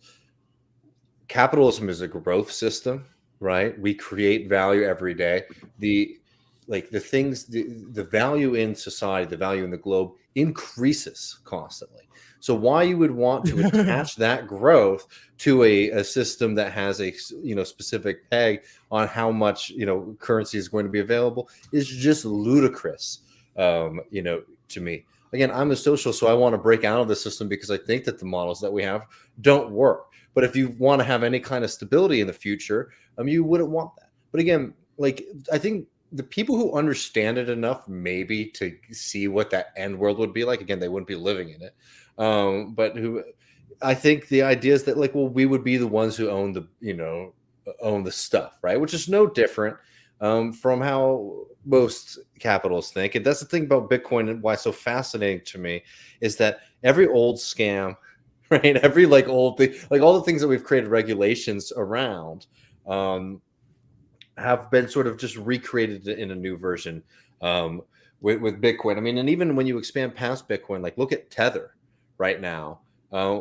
Capitalism is a growth system, right? We create value every day. The value in society, the value in the globe increases constantly. So why you would want to attach that growth to a system that has a specific peg on how much currency is going to be available is just ludicrous. To me, again, I'm a socialist, so I want to break out of the system because I think that the models that we have don't work. But if you want to have any kind of stability in the future, you wouldn't want that. But again, like I think the people who understand it enough maybe to see what that end world would be like, again, they wouldn't be living in it. But who I think the idea is that, like, well, we would be the ones who own the stuff, right? Which is no different from how most capitalists think. And that's the thing about Bitcoin and why it's so fascinating to me is that every old scam, right? Every like old thing, like all the things that we've created regulations around have been sort of just recreated in a new version with Bitcoin. I mean, and even when you expand past Bitcoin, like look at Tether right now,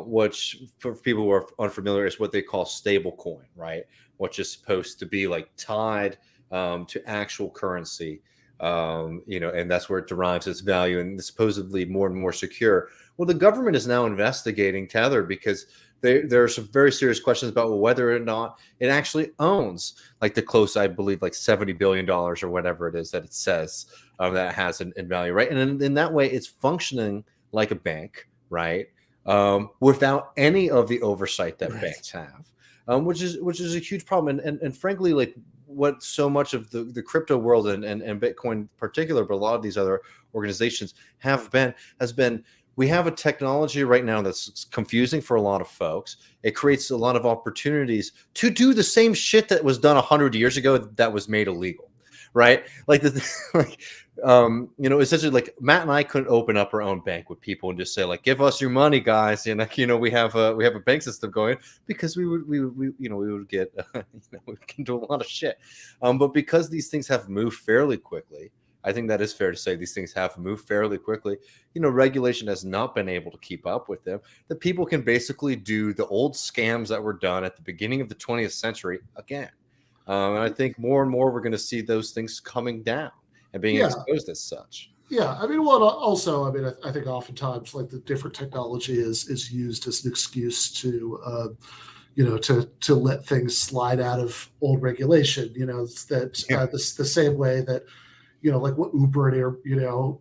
which for people who are unfamiliar is what they call stable coin, right? Which is supposed to be like tied to actual currency, and that's where it derives its value and it's supposedly more and more secure. Well, the government is now investigating Tether because there are some very serious questions about whether or not it actually owns like the close, I believe, like $70 billion or whatever it is that it says that it has in value, right? And in that way, it's functioning like a bank, right? Without any of the oversight that banks have, which is a huge problem. And frankly, like what so much of the crypto world and Bitcoin in particular, but a lot of these other organizations has been, we have a technology right now that's confusing for a lot of folks. It creates a lot of opportunities to do the same shit that was done 100 years ago that was made illegal, right? Like essentially like Matt and I couldn't open up our own bank with people and just say like, give us your money, guys. And we have a bank system going because we would get we can do a lot of shit. But because these things have moved fairly quickly, I think that is fair to say these things have moved fairly quickly. Regulation has not been able to keep up with them. That people can basically do the old scams that were done at the beginning of the 20th century again. And I think more and more we're going to see those things coming down and being exposed as such. Yeah, I mean, well, also, I mean, I think oftentimes like the different technology is used as an excuse to, to let things slide out of old regulation. The same way that, like what Uber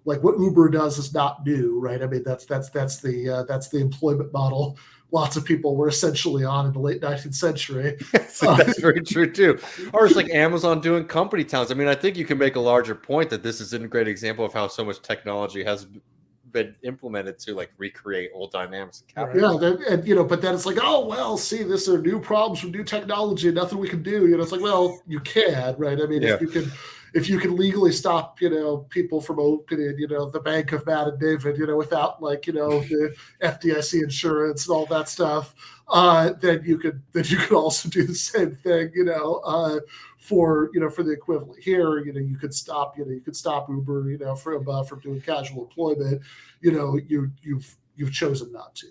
what Uber does is not new, right? I mean, that's the employment model lots of people were essentially on in the late 19th century. That's very true too. Or it's like Amazon doing company towns. I mean, I think you can make a larger point that this is a great example of how so much technology has been implemented to like recreate old dynamics of capitalism. Yeah, but then it's like, oh well, see, this are new problems from new technology, nothing we can do. It's like, well, you can, right? I mean, if you can legally stop, people from opening, the bank of Matt and David, without the FDIC insurance and all that stuff, then you could also do the same thing, for the equivalent here. You could stop Uber, from doing casual employment. You've chosen not to.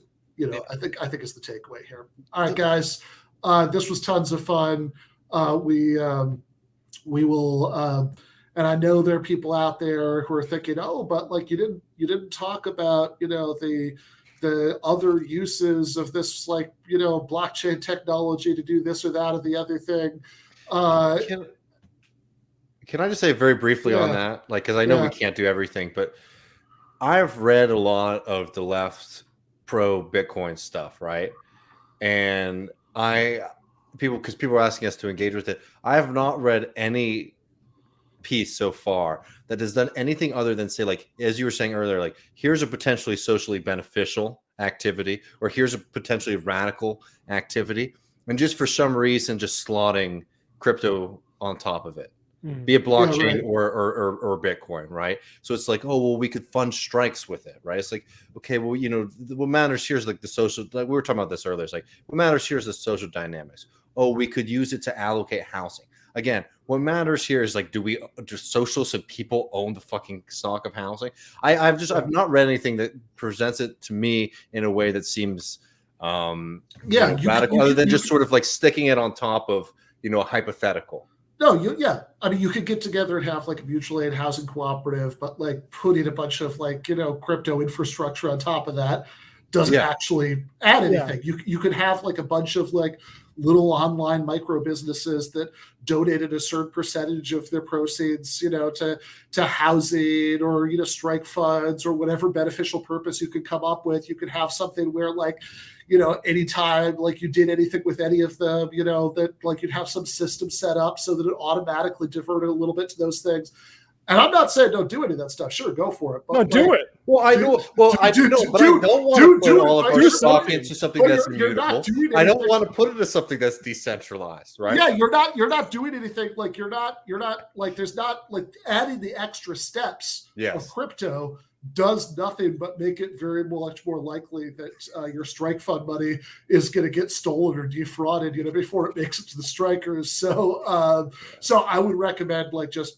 I think is the takeaway here. All right, guys, this was tons of fun. We will, and I know there are people out there who are thinking, oh, but like you didn't talk about the other uses of this blockchain technology to do this or that or the other thing. Can I just say very briefly on that? Because I know we can't do everything, but I've read a lot of the left pro Bitcoin stuff, right? And because people are asking us to engage with it. I have not read any piece so far that has done anything other than say, like, as you were saying earlier, like, here's a potentially socially beneficial activity, or here's a potentially radical activity, and just for some reason, just slotting crypto on top of it, be it blockchain or Bitcoin, right? So it's like, oh, well, we could fund strikes with it, right? It's like, okay, well, what matters here is like the social, like we were talking about this earlier. It's like, what matters here is the social dynamics. Oh, we could use it to allocate housing. Again, what matters here is like, do socialists and people own the fucking stock of housing? I've not read anything that presents it to me in a way that seems radical, other than just sort of like sticking it on top of a hypothetical. No, I mean, you could get together and have like a mutual aid housing cooperative, but like putting a bunch of crypto infrastructure on top of that doesn't actually add anything. You could have like a bunch of like little online micro businesses that donated a certain percentage of their proceeds, to housing or, like funds or whatever beneficial purpose you could come up with. You could have something where anytime you did anything with any of them, that you'd have some system set up so that it automatically diverted a little bit to those things. And I'm not saying don't do any of that stuff. Sure, go for it. But do it. Well, I know. Well, I do know, but I don't want to put all of our stock into something that's immutable. I don't want to put it into something that's decentralized, right? Yeah, you're not doing anything. You're not there's not adding the extra steps of crypto does nothing but make it very much more likely that your strike fund money is going to get stolen or defrauded, before it makes it to the strikers. So I would recommend just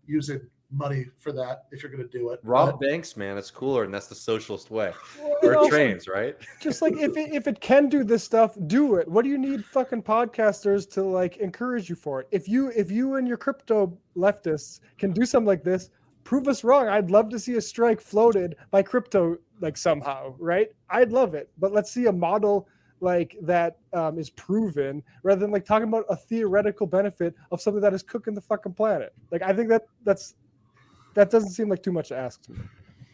using money for that if you're going to do it. Rob banks, man, it's cooler, and that's the socialist way. Or trains, right? Just if it can do this stuff, do it. What do you need fucking podcasters to encourage you for it? If you and your crypto leftists can do something like this, prove us wrong. I'd love to see a strike floated by crypto somehow, right? I'd love it, but let's see a model that is proven rather than talking about a theoretical benefit of something that is cooking the fucking planet. I think that doesn't seem like too much to ask to me.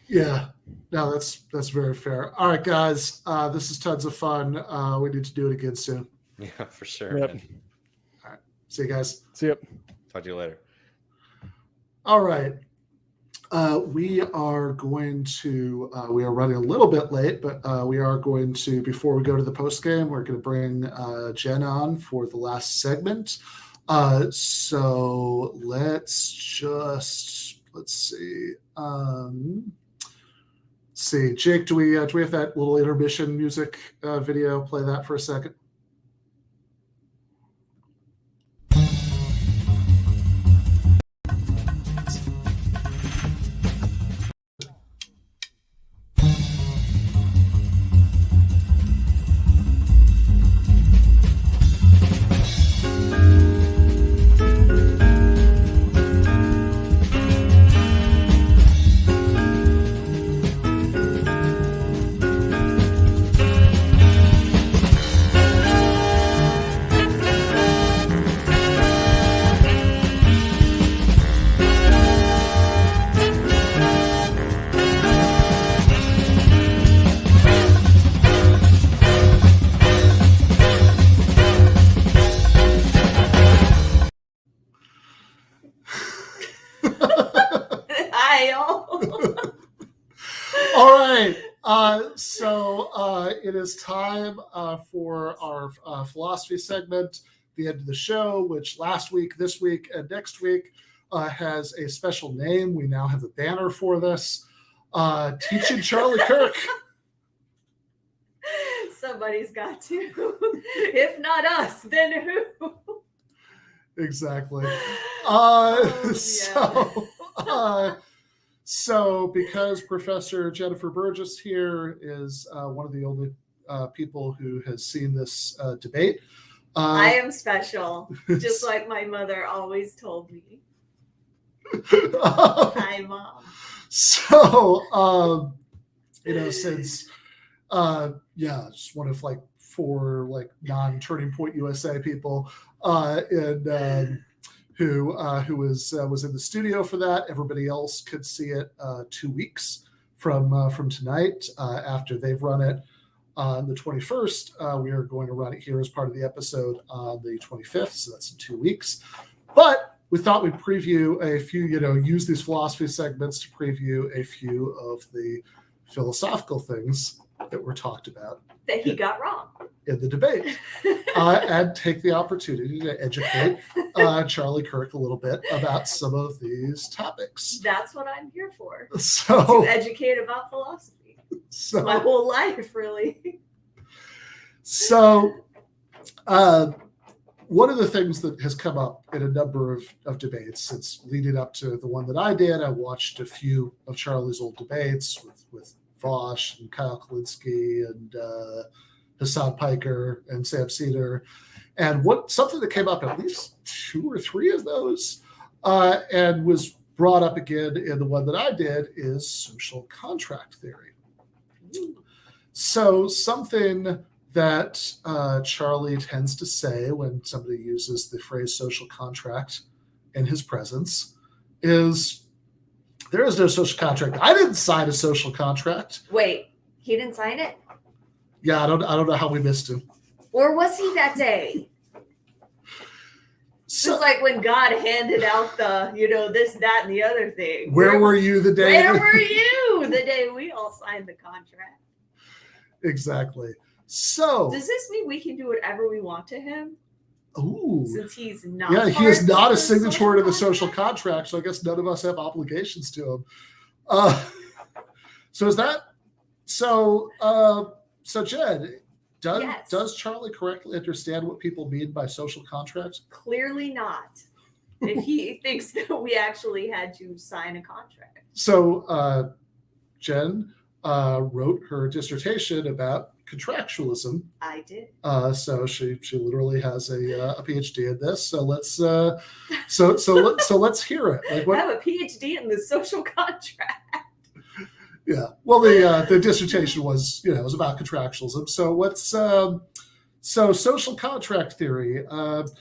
Yeah, no, that's very fair. All right, guys, this is tons of fun. We need to do it again soon. Yeah, for sure. Yep. All right, see you guys. See you. Talk to you later. All right. We are going to, we are running a little bit late, but we are going to, before we go to the post game, we're going to bring Jen on for the last segment. So let's just, let's see. See, Jake, do we have that little intermission music video? Play that for a second. All right. So it is time for our philosophy segment, the end of the show, which last week, this week, and next week has a special name. We now have a banner for this. Teaching Charlie Kirk. Somebody's got to. If not us, then who? Exactly. Yeah. So because Professor Jennifer Burgis here is one of the only people who has seen this debate. I am special, just like my mother always told me. Hi, Mom. So, since, just one of like 4 like non-Turning Point USA people, who was in the studio for that. Everybody else could see it 2 weeks from tonight after they've run it on the 21st. We are going to run it here as part of the episode on the 25th, so that's in 2 weeks. But we thought we'd preview a few, use these philosophy segments to preview a few of the philosophical things that were talked about That he got wrong. in the debate, and take the opportunity to educate Charlie Kirk a little bit about some of these topics. That's what I'm here for. So, To educate about philosophy. My whole life, really. So, one of the things that has come up in a number of debates since leading up to the one that I did, I watched a few of Charlie's old debates with Vosh and Kyle Kalinske and Hassan Piker and Sam Cedar, and something that came up at least 2 or 3 of those, and was brought up again in the one that I did, is social contract theory. So something that Charlie tends to say when somebody uses the phrase social contract in his presence is, there is no social contract. I didn't sign a social contract. Wait, he didn't sign it? Yeah, I don't know how we missed him. Or was he that day? Just like when God handed out the, this, that, and the other thing. Where were you the day? Where were you the day we all signed the contract? Exactly. So does this mean we can do whatever we want to him? Ooh. Since he's not. Yeah, he is not a signatory to the social contract, so I guess none of us have obligations to him. So is that so? So Jen, does Charlie correctly understand what people mean by social contracts? Clearly not. If he thinks that we actually had to sign a contract. So Jen wrote her dissertation about contractualism. I did. So she literally has a PhD in this. So let's let's hear it. Like, I have a PhD in the social contract. Yeah. Well, the dissertation was was about contractualism. So what's so social contract theory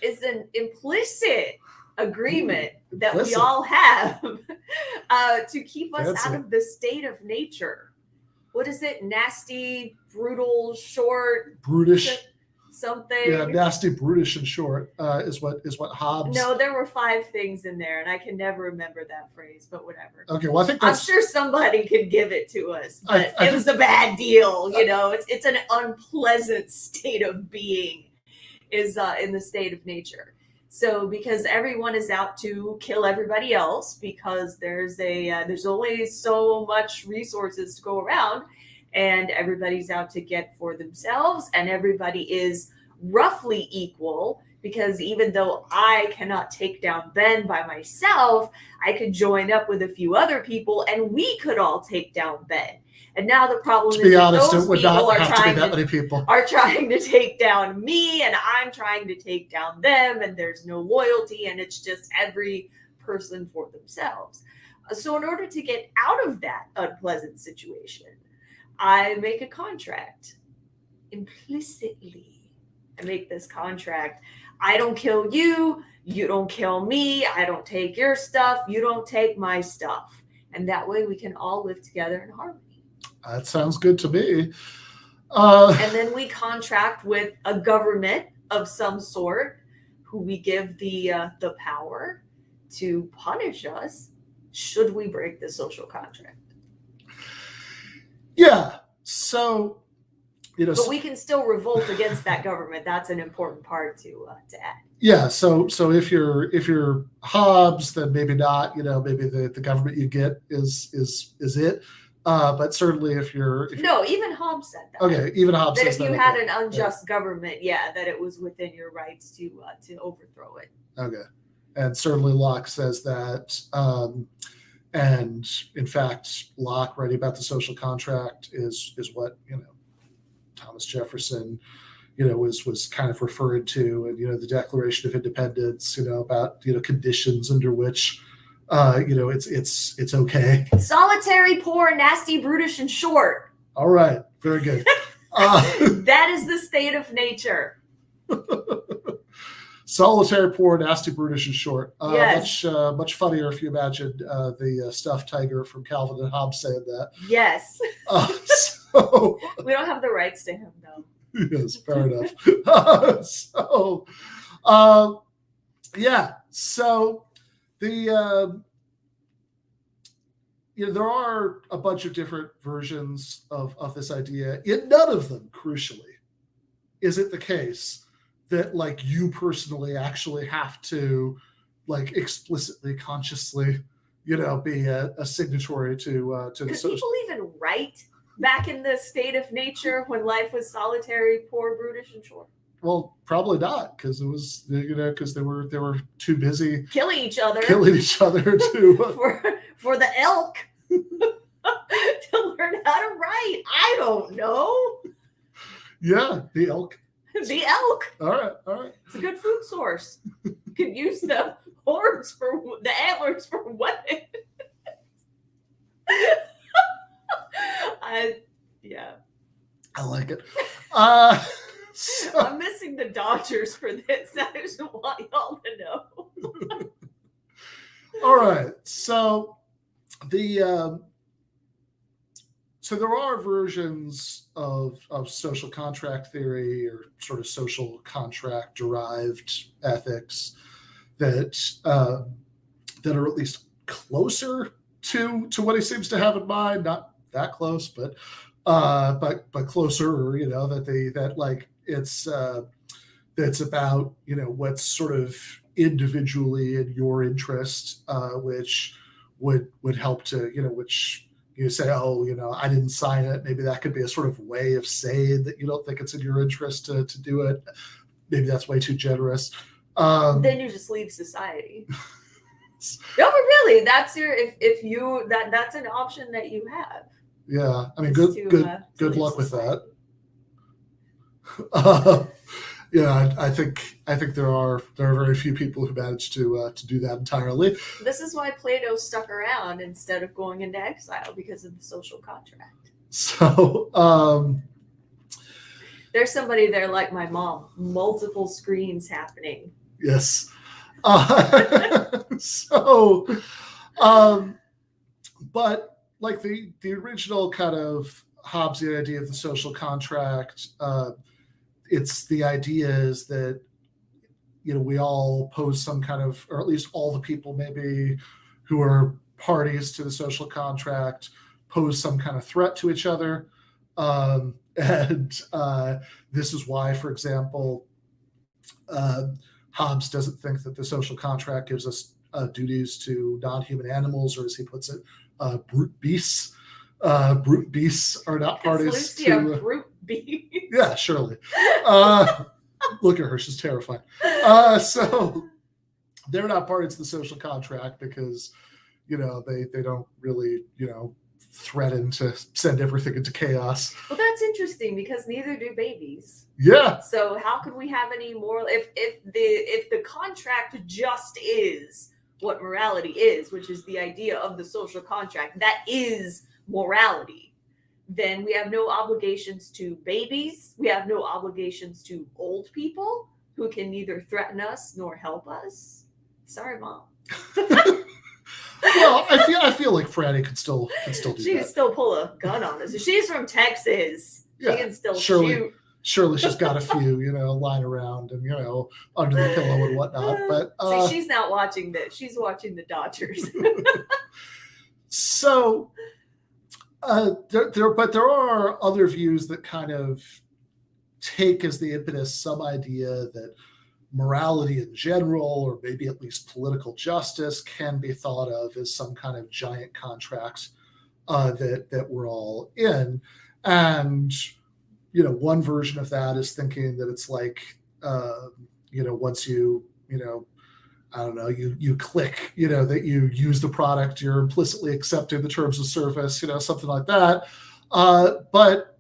is an implicit agreement that we all have to keep us out of the state of nature. What is it? Nasty, brutal, short, brutish, something. Yeah, nasty, brutish, and short is what Hobbes. No, there were 5 things in there, and I can never remember that phrase. But whatever. Okay, well I think I'm sure somebody could give it to us, but it was a bad deal. It's an unpleasant state of being, is in the state of nature. So because everyone is out to kill everybody else, because there's only so much resources to go around, and everybody's out to get for themselves, and everybody is roughly equal, because even though I cannot take down Ben by myself, I could join up with a few other people and we could all take down Ben. And now the problem is that those people are trying to take down me, and I'm trying to take down them, and there's no loyalty, and it's just every person for themselves. So in order to get out of that unpleasant situation, I make a contract. Implicitly, I make this contract. I don't kill you, you don't kill me, I don't take your stuff, you don't take my stuff. And that way we can all live together in harmony. That sounds good to me. And then we contract with a government of some sort who we give the power to punish us should we break the social contract. Yeah. So, but we can still revolt against that government. That's an important part to add. Yeah. So if you're Hobbes, then maybe not. Maybe the government you get is it. But certainly if you're even Hobbes said that. Okay, even Hobbes that says if you that, had an unjust government, that it was within your rights to overthrow it. Okay, and certainly Locke says that. And in fact, Locke writing about the social contract is what Thomas Jefferson was kind of referring to, and the Declaration of Independence, about conditions under which it's okay. Solitary, poor, nasty, brutish, and short. All right, very good. That is the state of nature. Solitary, poor, nasty, brutish, and short. Yes. Much funnier if you imagined the stuffed tiger from Calvin and Hobbes saying that. Yes. So we don't have the rights to him, though. Yes, fair enough. So the there are a bunch of different versions of this idea. In none of them, crucially, is it the case that you personally actually have to explicitly, consciously, be a signatory to the Could social. people even write back in the state of nature when life was solitary, poor, brutish, and short? Well, probably not, because it was because they were too busy killing each other to for the elk to learn how to write. I don't know. Yeah, the elk. The elk. All right. It's a good food source. You could use the horns for the antlers for weapons. I like it. I'm missing the Dodgers for this. I just want y'all to know. All right. So there are versions of social contract theory or sort of social contract derived ethics that are at least closer to what he seems to have in mind. Not that close, but closer. That's about what's sort of individually in your interest, which would help to which you say, I didn't sign it. Maybe that could be a sort of way of saying that you don't think it's in your interest to do it. Maybe that's way too generous. Then you just leave society. No, but really, that's that's an option that you have. Yeah, I mean, good luck with that. I think there are very few people who manage to do that entirely. This is why Plato stuck around instead of going into exile, because of the social contract. So there's somebody there like my mom, multiple screens happening. Yes. But the original kind of Hobbesian idea of the social contract, it's the idea is that we all pose some kind of, or at least all the people maybe who are parties to the social contract pose some kind of threat to each other, and this is why, for example, Hobbes doesn't think that the social contract gives us duties to non-human animals, or as he puts it, brute beasts. Brute beasts are not parties to brute beast. Yeah, surely. Look at her, she's terrified. So they're not parties to the social contract because, you know, they don't really, you know, threaten to send everything into chaos. Well, that's interesting because neither do babies. Yeah. So how can we have any moral if the contract just is what morality is, which is the idea of the social contract, that is morality, then we have no obligations to babies. We have no obligations to old people who can neither threaten us nor help us. Sorry, Mom. Well, I feel like Franny could still do that. She can still pull a gun on us. If she's from Texas, she can still shoot. Surely she's got a few, you know, lying around and, you know, under the pillow and whatnot. But see, she's not watching this. She's watching the Dodgers. So, there are other views that kind of take as the impetus some idea that morality in general, or maybe at least political justice, can be thought of as some kind of giant contract that we're all in. And, you know, one version of that is thinking that it's like, you know, once you know, I don't know, you click, you know, that you use the product, you're implicitly accepting the terms of service, you know, something like that. But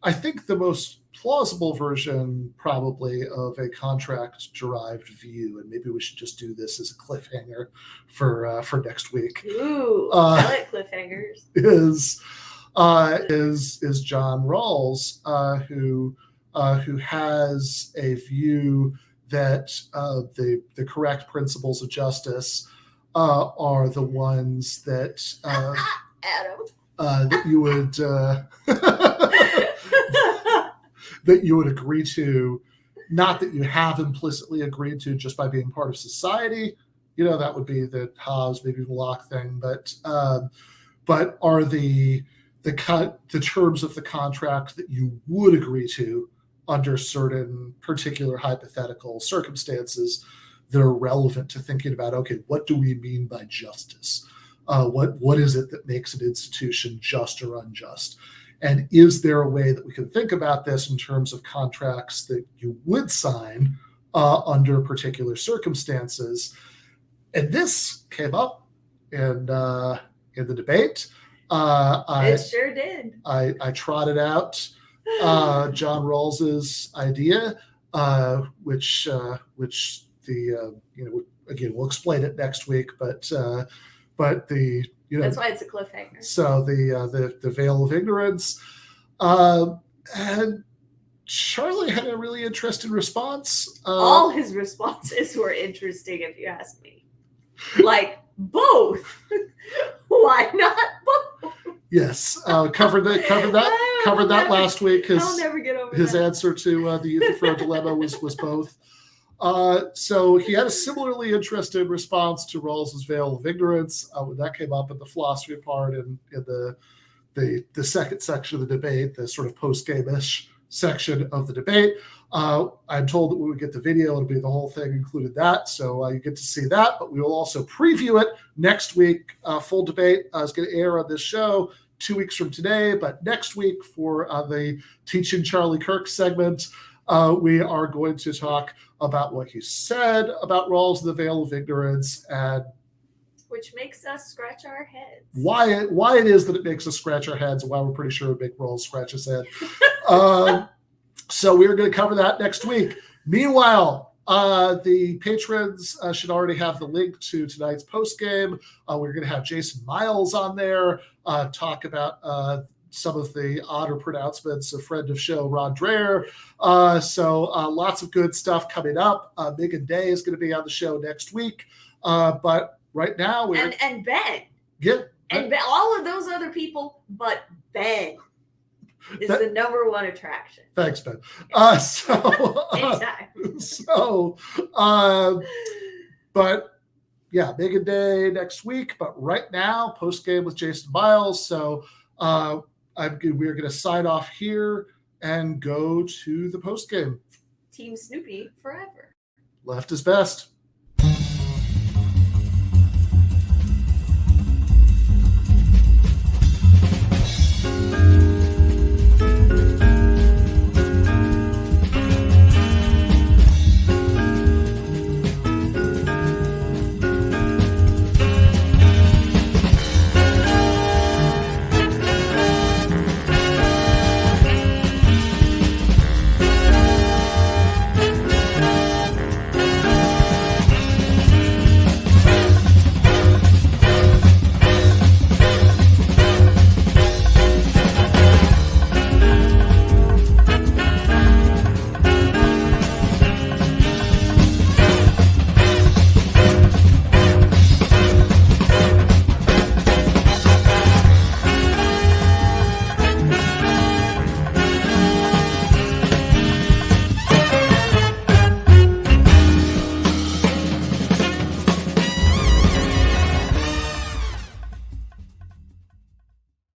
I think the most plausible version probably of a contract-derived view, and maybe we should just do this as a cliffhanger for next week. Ooh, I like cliffhangers. Is John Rawls, who has a view that the correct principles of justice are the ones that Adam. That you would that you would agree to, not that you have implicitly agreed to just by being part of society. You know, that would be the Hobbes, maybe the Locke thing, but are the terms of the contract that you would agree to under certain particular hypothetical circumstances that are relevant to thinking about, okay, what do we mean by justice? What is it that makes an institution just or unjust? And is there a way that we can think about this in terms of contracts that you would sign under particular circumstances? And this came up in the debate. It sure did. I trotted out John Rawls's idea, which the you know, again, we'll explain it next week, but the, you know, that's why it's a cliffhanger. So the veil of ignorance, and Charlie had a really interesting response. All his responses were interesting, if you ask me. Like both. Why not both? Yes, covered that last week. I'll never get over his that. answer to the Euthyphro dilemma was both. So he had a similarly interested response to Rawls's veil of ignorance when that came up in the philosophy part in the second section of the debate, the sort of post-game-ish section of the debate. I'm told that when we get the video, it'll be the whole thing, included that. So you get to see that, but we will also preview it next week. Full debate is going to air on this show 2 weeks from today, but next week for the Teaching Charlie Kirk segment, we are going to talk about what he said about Rawls and the veil of ignorance, and which makes us scratch our heads. Why it is that it makes us scratch our heads, and why we're pretty sure Big Rawls scratch his head. So we're going to cover that next week. Meanwhile, the patrons should already have the link to tonight's post game. We're going to have Jason Miles on there talk about some of the odder pronouncements of friend of show Ron Dreher. So lots of good stuff coming up. Megan Day is going to be on the show next week. But right now we're and Ben. Yeah. And Ben, all of those other people, but Ben is the number one attraction. Thanks, Ben. Anytime. But yeah, Megan Day next week. But right now, post game with Jason Miles. So we're going to sign off here and go to the post game. Team Snoopy forever. Left is best.